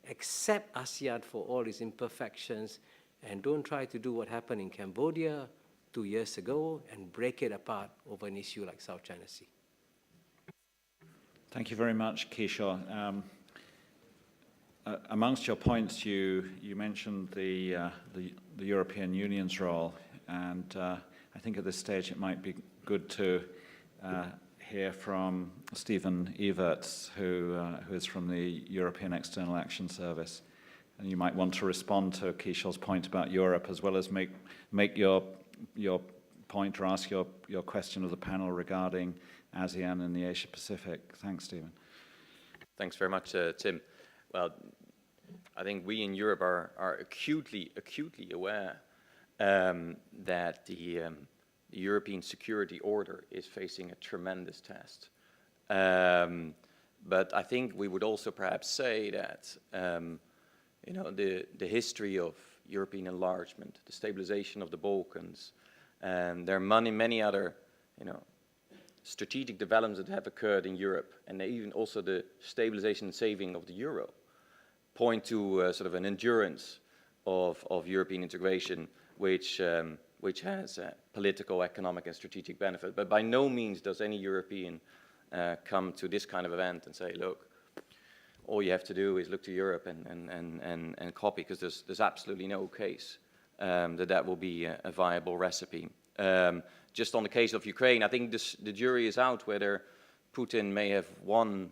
accept ASEAN for all its imperfections and don't try to do what happened in Cambodia 2 years ago and break it apart over an issue like South China Sea. Thank you very much, Kishore. Amongst your points, you mentioned the European Union's role, and I think at this stage it might be good to hear from Stephen Everts, who is from the European External Action Service. And you might want to respond to Kishore's point about Europe, as well as make your point or ask your question of the panel regarding ASEAN and the Asia Pacific. Thanks, Stephen. Thanks very much, Tim. Well, I think we in Europe are acutely aware that the European security order is facing a tremendous test. But I think we would also perhaps say that you know, the history of European enlargement, the stabilization of the Balkans, and there are many other, you know, strategic developments that have occurred in Europe, and even also the stabilization and saving of the euro, point to sort of an endurance of European integration, which has political, economic, and strategic benefit. But by no means does any European come to this kind of event and say, look, all you have to do is look to Europe and copy, because there's absolutely no case that will be a viable recipe. Just on the case of Ukraine, I think the jury is out whether Putin may have won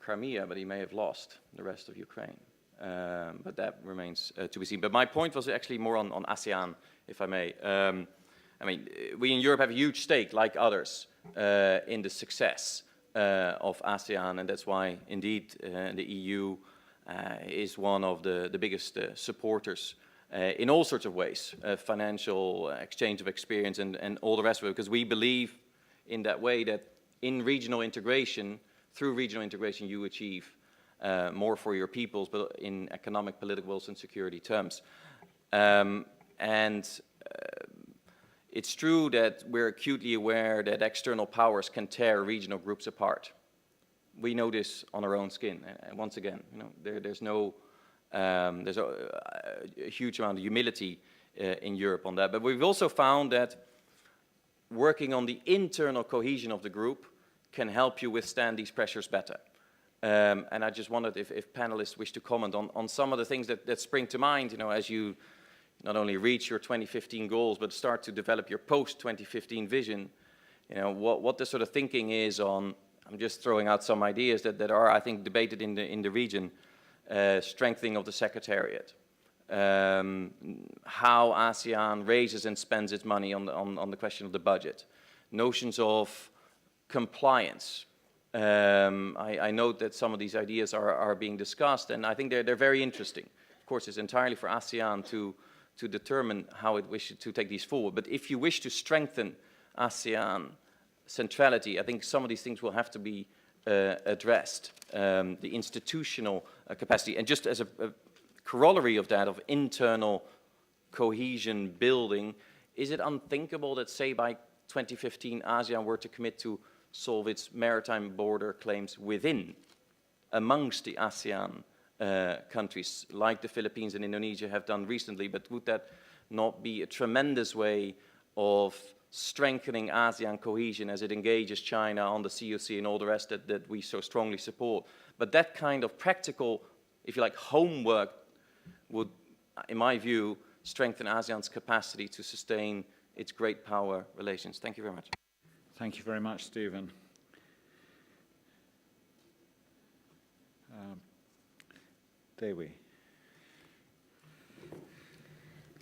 Crimea, but he may have lost the rest of Ukraine. But that remains to be seen. But my point was actually more on ASEAN, if I may. I mean, we in Europe have a huge stake, like others, in the success of ASEAN, and that's why, indeed, the EU is one of the biggest supporters in all sorts of ways, financial exchange of experience and all the rest of it, because we believe in that way that in regional integration, through regional integration, you achieve more for your peoples, but in economic, political, and security terms. It's true that we're acutely aware that external powers can tear regional groups apart. We know this on our own skin. And once again, you know, there's a huge amount of humility in Europe on that. But we've also found that working on the internal cohesion of the group can help you withstand these pressures better. And I just wondered if panelists wish to comment on some of the things that spring to mind, you know, as you not only reach your 2015 goals, but start to develop your post-2015 vision, you know, what the sort of thinking is on, I'm just throwing out some ideas that are, I think, debated in the region, strengthening of the Secretariat, how ASEAN raises and spends its money on the question of the budget, notions of compliance. I note that some of these ideas are being discussed, and I think they're very interesting. Of course, it's entirely for ASEAN to determine how it wishes to take these forward. But if you wish to strengthen ASEAN centrality, I think some of these things will have to be addressed. The institutional capacity, and just as a corollary of that, of internal cohesion building, is it unthinkable that, say, by 2015, ASEAN were to commit to solve its maritime border claims amongst the ASEAN countries, like the Philippines and Indonesia have done recently? But would that not be a tremendous way of strengthening ASEAN cohesion as it engages China on the COC and all the rest that we so strongly support? But that kind of practical, if you like, homework would, in my view, strengthen ASEAN's capacity to sustain its great power relations. Thank you very much. Thank you very much, Stephen. Dewi.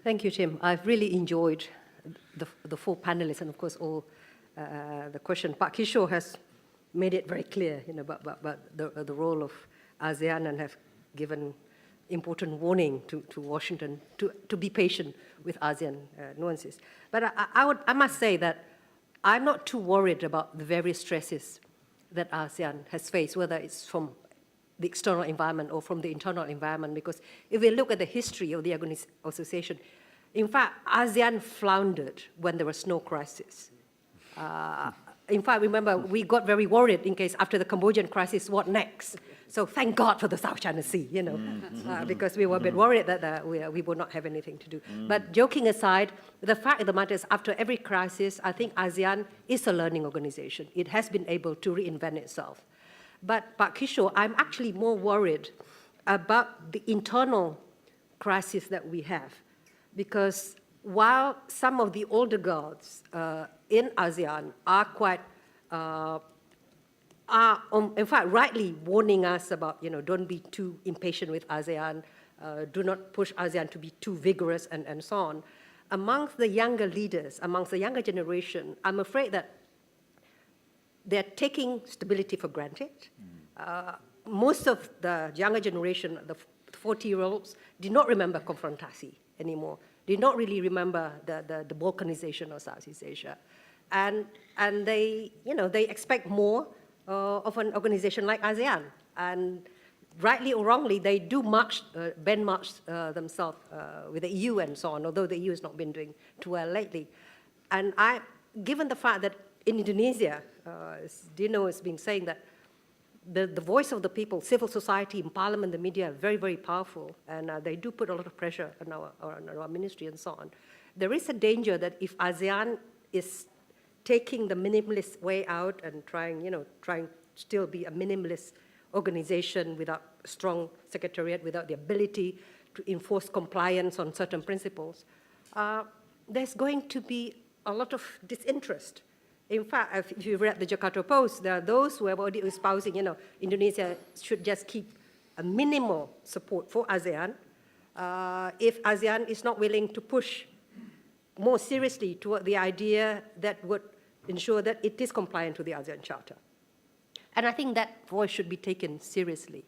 Thank you, Tim. I've really enjoyed the four panelists, and of course all the question. Patti has made it very clear, you know, about the role of ASEAN, and have given important warning to Washington to be patient with ASEAN nuances. But I must say that I'm not too worried about the various stresses that ASEAN has faced, whether it's from the external environment or from the internal environment, because if we look at the history of the association, in fact, ASEAN floundered when there was no crisis. In fact, remember, we got very worried in case after the Cambodian crisis, what next? So thank God for the South China Sea, you know, because we were a bit worried that we would not have anything to do. But joking aside, the fact of the matter is, after every crisis, I think ASEAN is a learning organization. It has been able to reinvent itself. But Kishore, I'm actually more worried about the internal crisis that we have, because while some of the older guards in ASEAN are quite, in fact, rightly warning us about, you know, don't be too impatient with ASEAN, do not push ASEAN to be too vigorous, and so on. Amongst the younger leaders, amongst the younger generation, I'm afraid that they're taking stability for granted. Most of the younger generation, the 40-year-olds, did not remember confrontasi anymore. Did not really remember the balkanization of Southeast Asia. And they, you know, they expect more of an organization like ASEAN. And rightly or wrongly, they do benchmark themselves with the EU and so on, although the EU has not been doing too well lately. And given the fact that in Indonesia, as Dino has been saying, that the voice of the people, civil society, in parliament, the media are very, very powerful, and they do put a lot of pressure on our ministry and so on. There is a danger that if ASEAN is taking the minimalist way out and trying to still be a minimalist organization without a strong secretariat, without the ability to enforce compliance on certain principles, there's going to be a lot of disinterest In fact, if you read the Jakarta Post, there are those who have already espousing, Indonesia should just keep a minimal support for ASEAN. If ASEAN is not willing to push more seriously toward the idea that would ensure that it is compliant to the ASEAN Charter. And I think that voice should be taken seriously.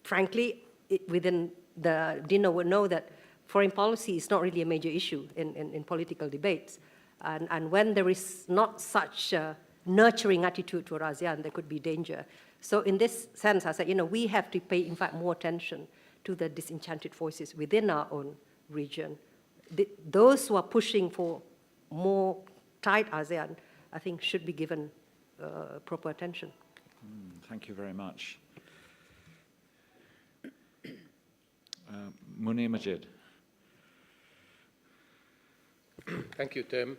Frankly, within the Dino would know that foreign policy is not really a major issue in political debates. And when there is not such a nurturing attitude toward ASEAN, there could be danger. So in this sense, I said, we have to pay, in fact, more attention to the disenchanted voices within our own region. Those who are pushing for more tight ASEAN, I think, should be given proper attention. Thank you very much. Munir Majid. Thank you, Tim.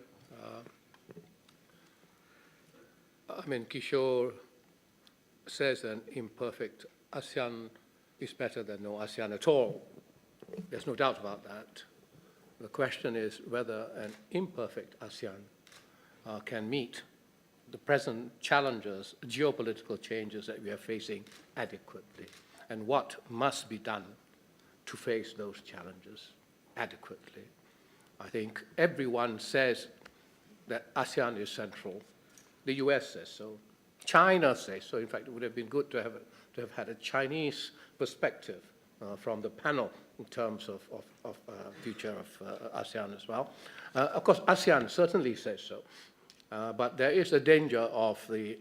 Kishore says an imperfect ASEAN is better than no ASEAN at all. There's no doubt about that. The question is whether an imperfect ASEAN can meet the present challenges, geopolitical changes that we are facing adequately, and what must be done to face those challenges adequately. I think everyone says that ASEAN is central. The US says so. China says so. In fact, it would have been good to have had a Chinese perspective from the panel in terms of future of ASEAN as well. Of course, ASEAN certainly says so. But there is a danger of the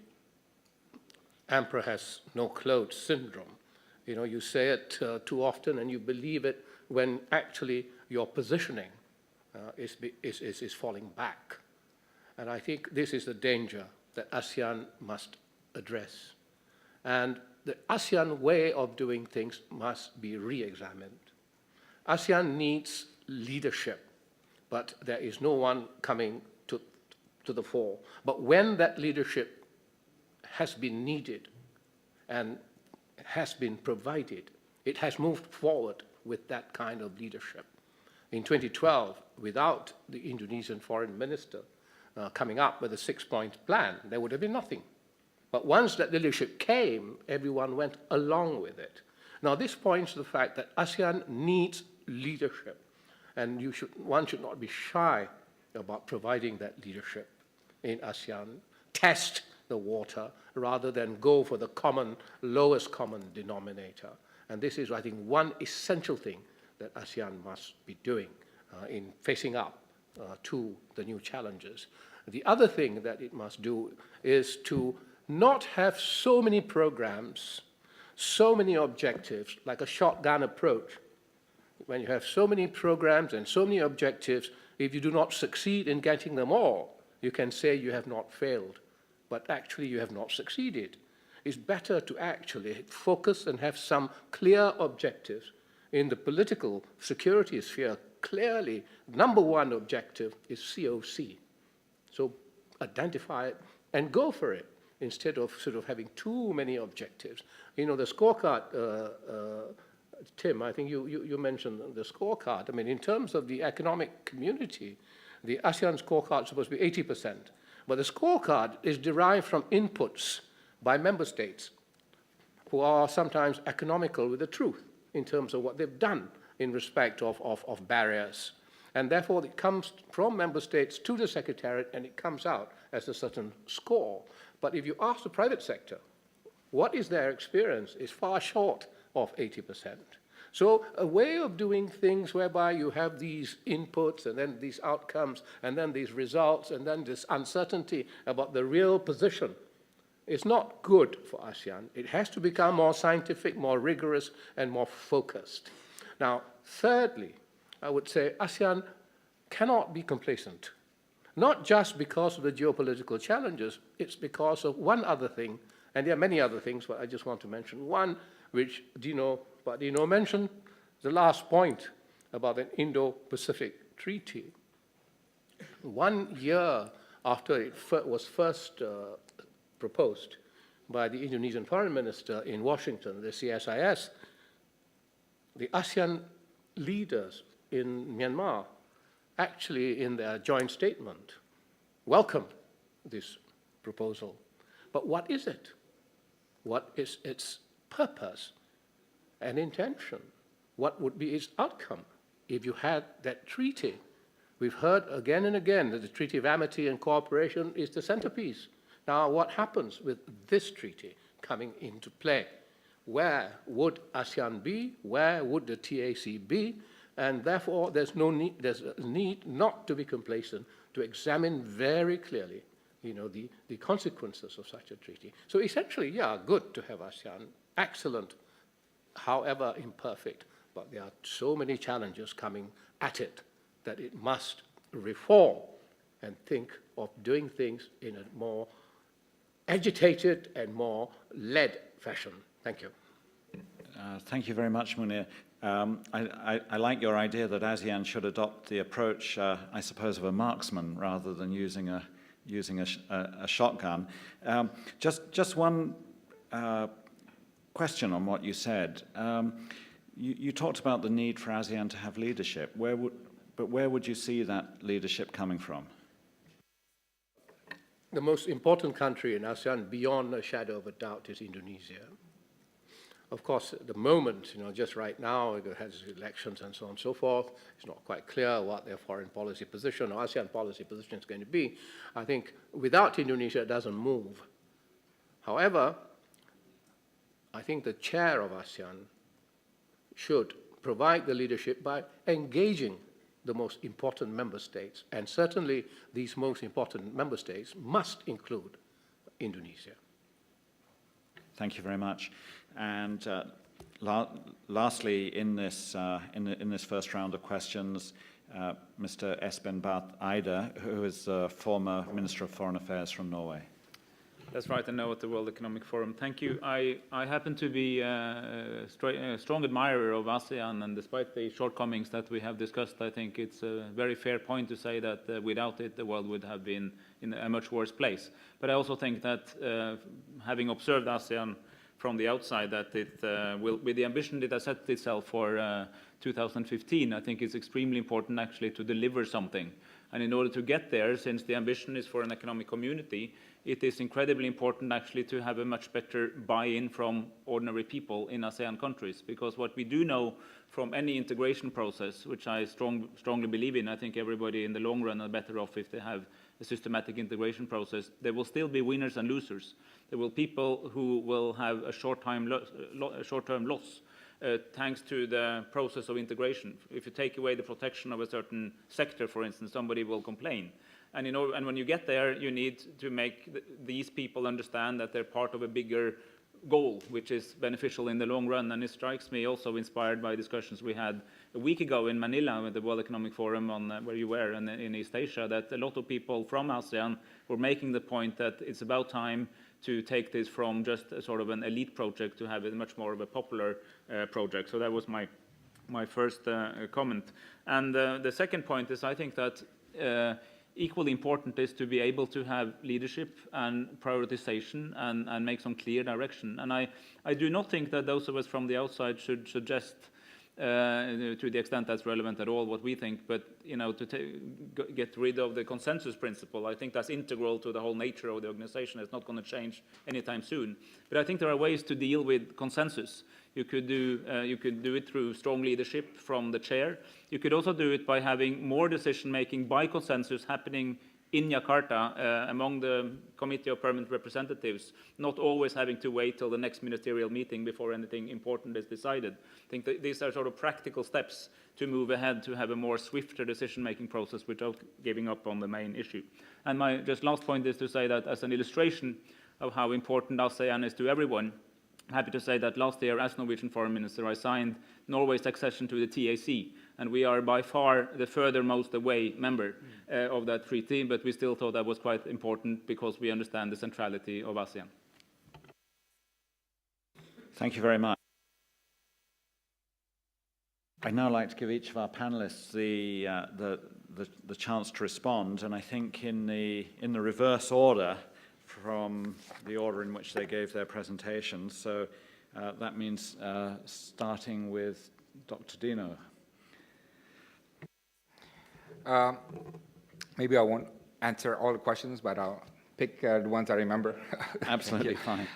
emperor has no clothes syndrome. You say it too often and you believe it when actually your positioning is falling back. And I think this is the danger that ASEAN must address. And the ASEAN way of doing things must be re-examined. ASEAN needs leadership, but there is no one coming to the fore. But when that leadership has been needed and has been provided, it has moved forward with that kind of leadership. In 2012, without the Indonesian foreign minister coming up with a 6-point plan, there would have been nothing. But once that leadership came, everyone went along with it. Now, this points to the fact that ASEAN needs leadership, and one should not be shy about providing that leadership in ASEAN. Test the water rather than go for the lowest common denominator. And this is, I think, one essential thing that ASEAN must be doing in facing up to the new challenges. The other thing that it must do is to not have so many programs, so many objectives, like a shotgun approach. When you have so many programs and so many objectives, if you do not succeed in getting them all, you can say you have not failed, but actually you have not succeeded. It's better to actually focus and have some clear objectives. In the political security sphere, clearly, number one objective is COC. So identify it and go for it instead of sort of having too many objectives. The scorecard, Tim, I think you mentioned the scorecard. I mean, in terms of the economic community, the ASEAN scorecard is supposed to be 80%, but the scorecard is derived from inputs by member states who are sometimes economical with the truth in terms of what they've done in respect of barriers. And therefore, it comes from member states to the Secretariat, and it comes out as a certain score. But if you ask the private sector, what is their experience is far short of 80%. So a way of doing things whereby you have these inputs and then these outcomes and then these results and then this uncertainty about the real position is not good for ASEAN. It has to become more scientific, more rigorous, and more focused. Now, thirdly, I would say ASEAN cannot be complacent, not just because of the geopolitical challenges, it's because of one other thing, and there are many other things, but I just want to mention one, which Dino mentioned, the last point about an Indo-Pacific treaty. 1 year after it was first proposed by the Indonesian foreign minister in Washington, the CSIS, the ASEAN leaders in Myanmar actually, in their joint statement, welcome this proposal. But what is it? What is its purpose and intention? What would be its outcome if you had that treaty? We've heard again and again that the Treaty of Amity and Cooperation is the centerpiece. Now, what happens with this treaty coming into play? Where would ASEAN be? Where would the TAC be? And therefore, there's a need not to be complacent, to examine very clearly, the consequences of such a treaty. So essentially, yeah, good to have ASEAN, excellent, however imperfect, but there are so many challenges coming at it that it must reform and think of doing things in a more agitated and more led fashion. Thank you. Thank you very much, Munir. I like your idea that ASEAN should adopt the approach, I suppose, of a marksman rather than using a shotgun. Just one question on what you said. You talked about the need for ASEAN to have leadership. But where would you see that leadership coming from? The most important country in ASEAN, beyond a shadow of a doubt, is Indonesia. Of course, at the moment, just right now, it has elections and so on and so forth. It's not quite clear what their foreign policy position or ASEAN policy position is going to be. I think without Indonesia, it doesn't move. However, I think the chair of ASEAN should provide the leadership by engaging the most important member states. And certainly, these most important member states must include Indonesia. Thank you very much. And lastly, in this first round of questions, Mr. Espen Barth Eide, who is the former Minister of Foreign Affairs from Norway. That's right, I know at the World Economic Forum. Thank you. I happen to be a strong admirer of ASEAN, and despite the shortcomings that we have discussed, I think it's a very fair point to say that without it, the world would have been in a much worse place. But I also think that having observed ASEAN from the outside, that it will, with the ambition it has set itself for 2015, I think it's extremely important actually to deliver something. And in order to get there, since the ambition is for an economic community, it is incredibly important actually to have a much better buy-in from ordinary people in ASEAN countries. Because what we do know from any integration process, which I strongly believe in, I think everybody in the long run are better off if they have a systematic integration process, there will still be winners and losers. There will be people who will have a short-term loss thanks to the process of integration. If you take away the protection of a certain sector, for instance, somebody will complain. And, and when you get there, you need to make these people understand that they're part of a bigger goal, which is beneficial in the long run. And it strikes me also inspired by discussions we had a week ago in Manila with the World Economic Forum on where you were in East Asia, that a lot of people from ASEAN were making the point that it's about time to take this from just a sort of an elite project to have it much more of a popular project. So that was my first comment. And the second point is I think that equally important is to be able to have leadership and prioritization and make some clear direction. And I do not think that those of us from the outside should suggest to the extent that's relevant at all what we think, but to get rid of the consensus principle. I think that's integral to the whole nature of the organization. It's not going to change anytime soon. But I think there are ways to deal with consensus. You could do it through strong leadership from the chair. You could also do it by having more decision-making by consensus happening in Jakarta among the Committee of Permanent Representatives, not always having to wait till the next ministerial meeting before anything important is decided. I think that these are sort of practical steps to move ahead to have a more swifter decision-making process without giving up on the main issue. And my just last point is to say that as an illustration of how important ASEAN is to everyone, I'm happy to say that last year, as Norwegian Foreign Minister, I signed Norway's accession to the TAC, and we are by far the furthermost away member of that treaty, but we still thought that was quite important because we understand the centrality of ASEAN. Thank you very much. I'd now like to give each of our panelists the chance to respond, and I think in the reverse order from the order in which they gave their presentations. So that means starting with Dr. Dino. Maybe I won't answer all the questions, but I'll pick the ones I remember. Absolutely fine.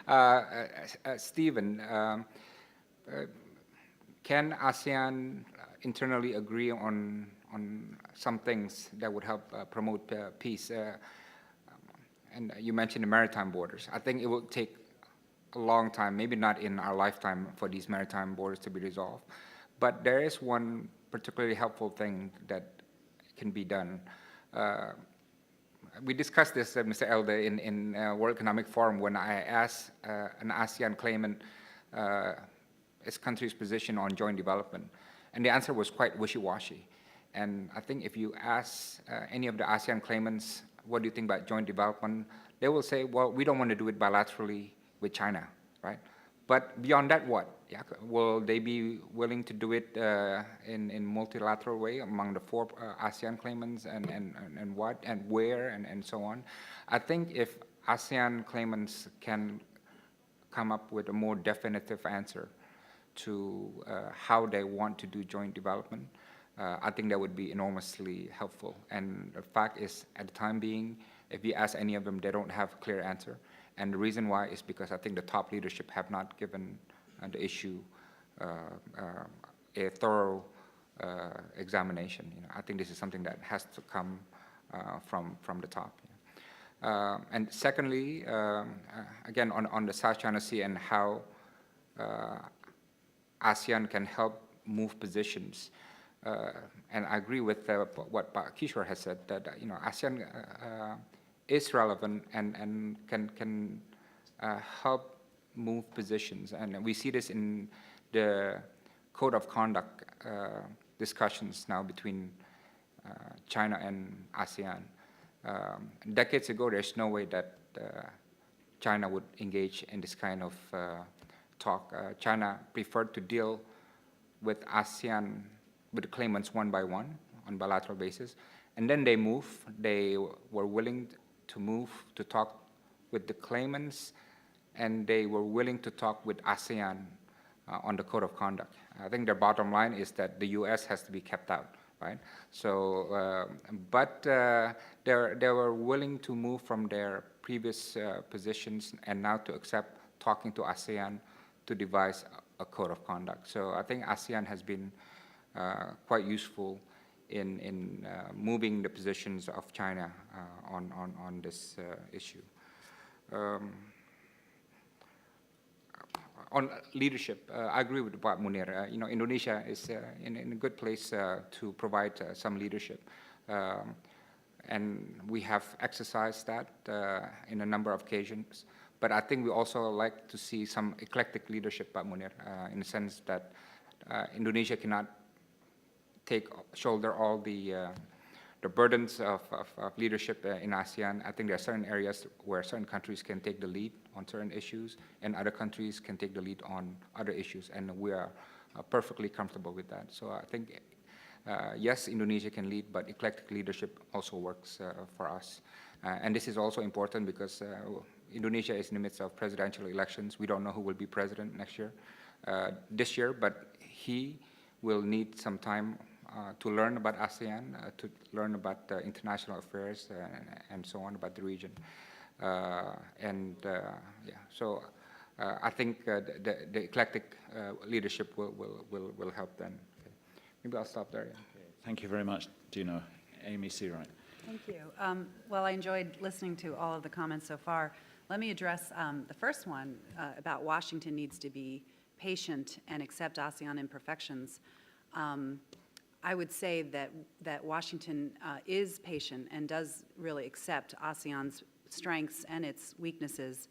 Stephen, can ASEAN internally agree on some things that would help promote peace? And you mentioned the maritime borders. I think it will take a long time, maybe not in our lifetime, for these maritime borders to be resolved. But there is one particularly helpful thing that can be done. We discussed this, Mr. Elder, in World Economic Forum when I asked an ASEAN claimant its country's position on joint development. And the answer was quite wishy-washy. And I think if you ask any of the ASEAN claimants, what do you think about joint development? They will say, well, we don't want to do it bilaterally with China, right? But beyond that, what? Yeah, will they be willing to do it in multilateral way among the 4 ASEAN claimants and what and where and so on? I think if ASEAN claimants can come up with a more definitive answer to how they want to do joint development, I think that would be enormously helpful. And the fact is, at the time being, if you ask any of them, they don't have a clear answer. And the reason why is because I think the top leadership have not given the issue a thorough examination. I think this is something that has to come from the top. And secondly, again, on the South China Sea and how ASEAN can help move positions. And I agree with what Kishore has said, that ASEAN is relevant and can help move positions. And we see this in the code of conduct discussions now between China and ASEAN. Decades ago, there's no way that China would engage in this kind of talk. China preferred to deal with ASEAN, with the claimants one by one on bilateral basis. And then they were willing to move to talk with the claimants, and they were willing to talk with ASEAN on the code of conduct. I think their bottom line is that the US has to be kept out, right? So, but they were willing to move from their previous positions and now to accept talking to ASEAN to devise a code of conduct. So I think ASEAN has been quite useful in moving the positions of China on this issue. On leadership, I agree with what Munir. Indonesia is in a good place to provide some leadership, and we have exercised that in a number of occasions. But I think we also like to see some eclectic leadership, Munir, in the sense that Indonesia cannot shoulder all the burdens of leadership in ASEAN. I think there are certain areas where certain countries can take the lead on certain issues, and other countries can take the lead on other issues, and we are perfectly comfortable with that. So I think, yes, Indonesia can lead, but eclectic leadership also works for us. And this is also important because Indonesia is in the midst of presidential elections. We don't know who will be president this year, but he will need some time to learn about ASEAN, to learn about international affairs and so on, about the region. So I think the eclectic leadership will help then. Okay. Maybe I'll stop there. Yeah. Thank you very much, Dino. Amy Searight. Thank you. Well, I enjoyed listening to all of the comments so far. Let me address the first one about Washington needs to be patient and accept ASEAN imperfections. I would say that Washington is patient and does really accept ASEAN's strengths and its weaknesses.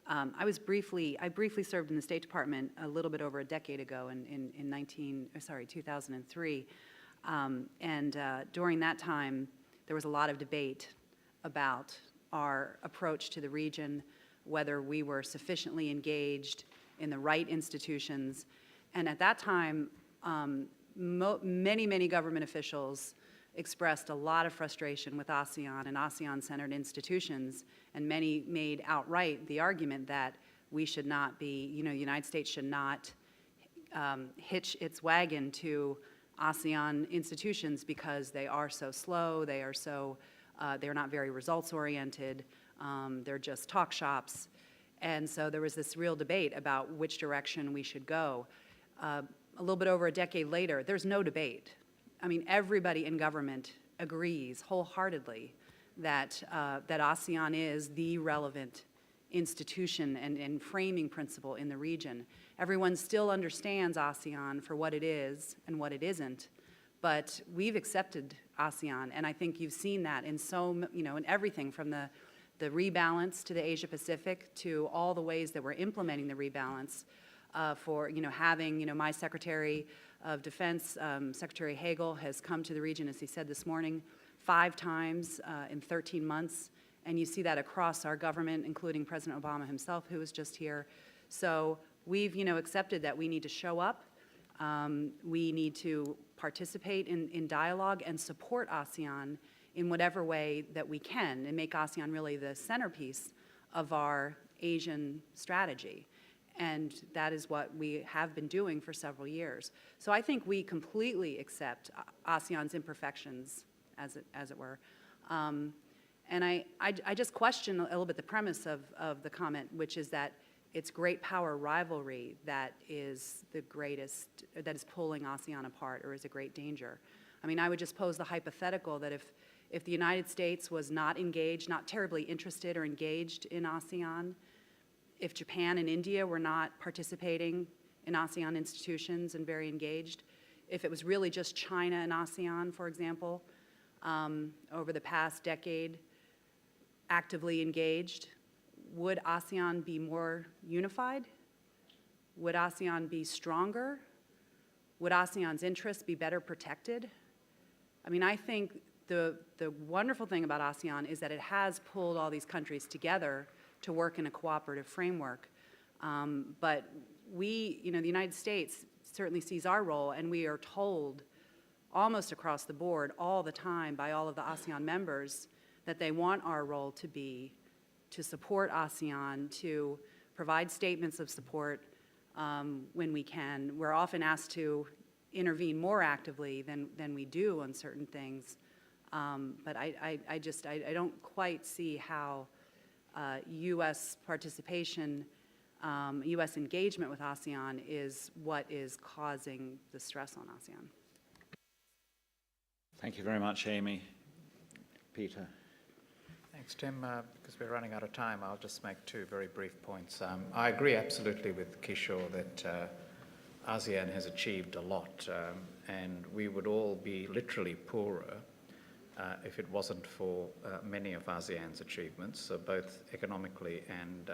I briefly served in the State Department a little bit over a decade ago in 2003. During that time, there was a lot of debate about our approach to the region, whether we were sufficiently engaged in the right institutions. And at that time, many government officials expressed a lot of frustration with ASEAN and ASEAN-centered institutions, and many made outright the argument that we should not be, the United States should not hitch its wagon to ASEAN institutions because they are so slow, they are so, they're not very results-oriented, they're just talk shops. And so there was this real debate about which direction we should go. A little bit over a decade later, there's no debate. I mean, everybody in government agrees wholeheartedly that, that ASEAN is the relevant institution and framing principle in the region. Everyone still understands ASEAN for what it is and what it isn't, but we've accepted ASEAN, and I think you've seen that in in everything from the rebalance to the Asia Pacific to all the ways that we're implementing the rebalance for, having, my Secretary of Defense, Secretary Hagel, has come to the region, as he said this morning, 5 times in 13 months. And you see that across our government, including President Obama himself, who was just here. So we've, accepted that we need to show up. We need to participate in dialogue and support ASEAN in whatever way that we can and make ASEAN really the centerpiece of our Asian strategy. And that is what we have been doing for several years. So I think we completely accept ASEAN's imperfections, as it were. And I just question a little bit the premise of the comment, which is that it's great power rivalry that is the greatest, that is pulling ASEAN apart or is a great danger. I mean, I would just pose the hypothetical that if the United States was not engaged, not terribly interested or engaged in ASEAN, if Japan and India were not participating in ASEAN institutions and very engaged, if it was really just China and ASEAN, for example, over the past decade, actively engaged, would ASEAN be more unified? Would ASEAN be stronger? Would ASEAN's interests be better protected? I mean, I think the wonderful thing about ASEAN is that it has pulled all these countries together to work in a cooperative framework. But we, the United States certainly sees our role, and we are told almost across the board all the time by all of the ASEAN members that they want our role to be to support ASEAN, to provide statements of support when we can. We're often asked to intervene more actively than we do on certain things. But I don't quite see how U.S. participation, U.S. engagement with ASEAN is what is causing the stress on ASEAN. Thank you very much, Amy. Peter. Thanks, Tim. Because we're running out of time, I'll just make 2 very brief points. I agree absolutely with Kishore that ASEAN has achieved a lot, and we would all be literally poorer if it wasn't for many of ASEAN's achievements, both economically and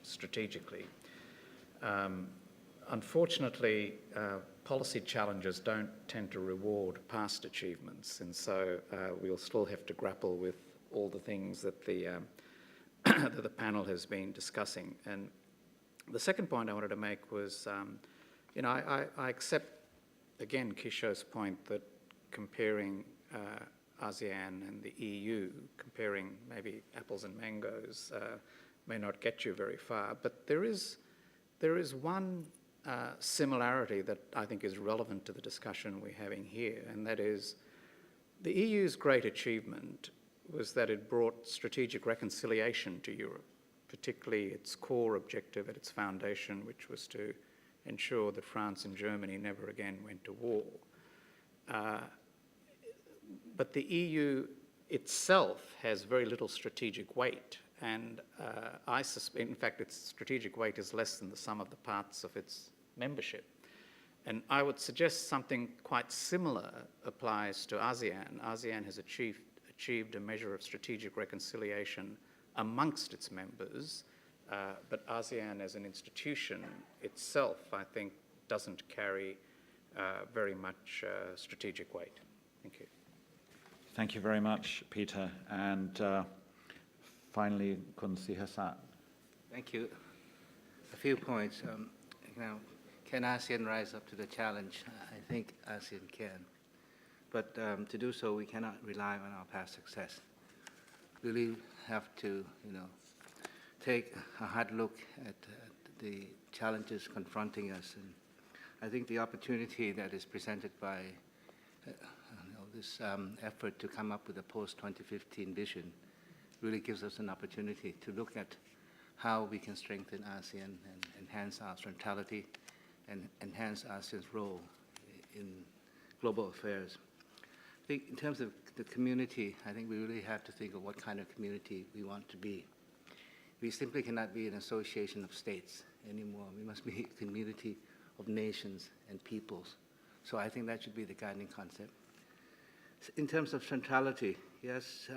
strategically. Unfortunately, policy challenges don't tend to reward past achievements, and so we'll still have to grapple with all the things that the that the panel has been discussing. And the second point I wanted to make was, I accept again Kishore's point that comparing ASEAN and the EU, comparing maybe apples and mangoes, may not get you very far. But there is one similarity that I think is relevant to the discussion we're having here, and that is the EU's great achievement was that it brought strategic reconciliation to Europe, particularly its core objective at its foundation, which was to ensure that France and Germany never again went to war. But the EU itself has very little strategic weight, and I suspect, in fact, its strategic weight is less than the sum of the parts of its membership. And I would suggest something quite similar applies to ASEAN. ASEAN has achieved a measure of strategic reconciliation amongst its members, but ASEAN as an institution itself, I think, doesn't carry very much strategic weight. Thank you. Thank you very much, Peter. And finally, Kun Sihasak. Thank you. A few points. Can ASEAN rise up to the challenge? I think ASEAN can. But to do so, we cannot rely on our past success. We really have to, take a hard look at the challenges confronting us and I think the opportunity that is presented by this effort to come up with a post-2015 vision really gives us an opportunity to look at how we can strengthen ASEAN and enhance our centrality and enhance ASEAN's role in global affairs. I think in terms of the community, I think we really have to think of what kind of community we want to be. We simply cannot be an association of states anymore. We must be a community of nations and peoples. So I think that should be the guiding concept. In terms of centrality, yes,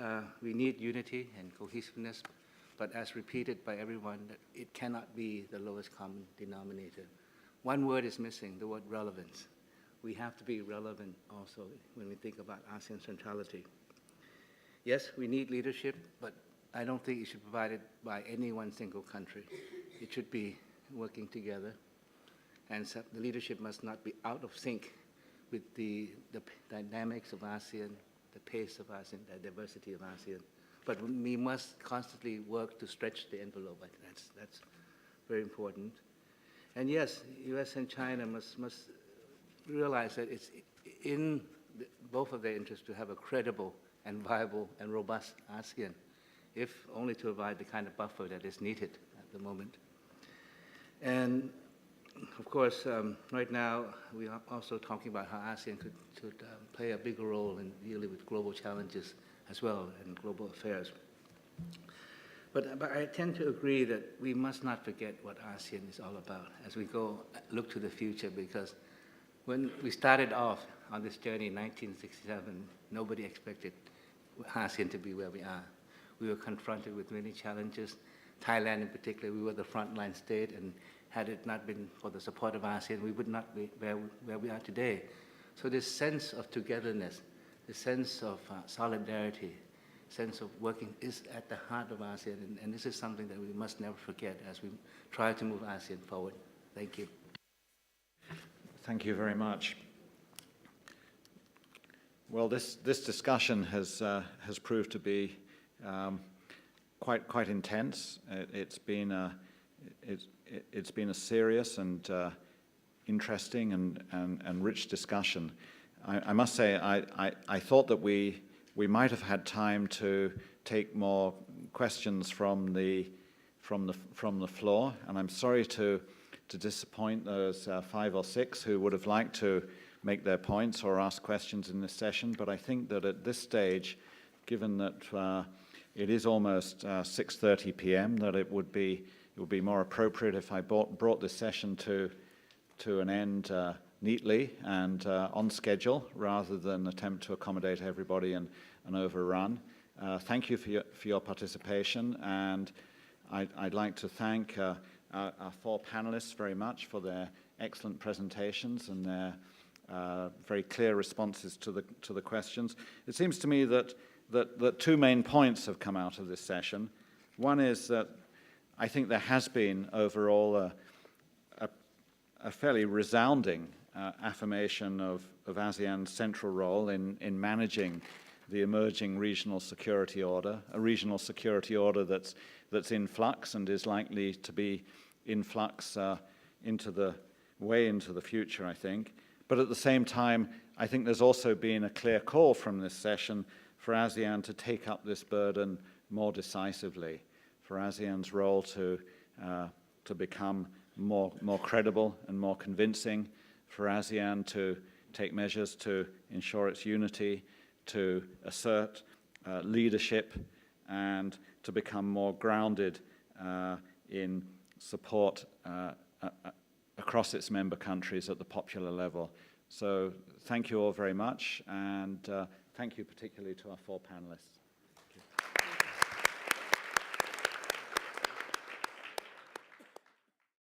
we need unity and cohesiveness, but as repeated by everyone, it cannot be the lowest common denominator. One word is missing, the word relevance. We have to be relevant also when we think about ASEAN centrality. Yes, we need leadership, but I don't think it should be provided by any one single country. It should be working together, and so the leadership must not be out of sync with the dynamics of ASEAN, the pace of ASEAN, the diversity of ASEAN. But we must constantly work to stretch the envelope. I think that's very important. And yes, US and China must realize that it's in both of their interests to have a credible and viable and robust ASEAN, if only to provide the kind of buffer that is needed at the moment. And of course, right now, we are also talking about how ASEAN could play a bigger role in dealing with global challenges as well and global affairs. But I tend to agree that we must not forget what ASEAN is all about as we look to the future, because when we started off on this journey in 1967, nobody expected ASEAN to be where we are. We were confronted with many challenges. Thailand in particular, we were the frontline state, and had it not been for the support of ASEAN, we would not be where we are today. So this sense of togetherness, this sense of solidarity, sense of working is at the heart of ASEAN, and this is something that we must never forget as we try to move ASEAN forward. Thank you. Thank you very much. Well, this discussion has proved to be quite intense. It's been a serious and interesting and rich discussion. I must say, I thought that we might have had time to take more questions from the floor, and I'm sorry to disappoint those 5 or 6 who would have liked to make their points or ask questions in this session. But I think that at this stage, given that it is almost 6:30 p.m., that it would be more appropriate if I brought this session to an end neatly and on schedule, rather than attempt to accommodate everybody and overrun. Thank you for your participation, and I'd like to thank our 4 panelists very much for their excellent presentations and their very clear responses to the questions. It seems to me that 2 main points have come out of this session. One is that I think there has been overall a fairly resounding affirmation of ASEAN's central role in managing the emerging regional security order, a regional security order that's in flux and is likely to be in flux into the future, I think. But at the same time, I think there's also been a clear call from this session for ASEAN to take up this burden more decisively, for ASEAN's role to become more credible and more convincing, for ASEAN to take measures to ensure its unity, to assert leadership, and to become more grounded in support across its member countries at the popular level. So thank you all very much, and thank you particularly to our 4 panelists.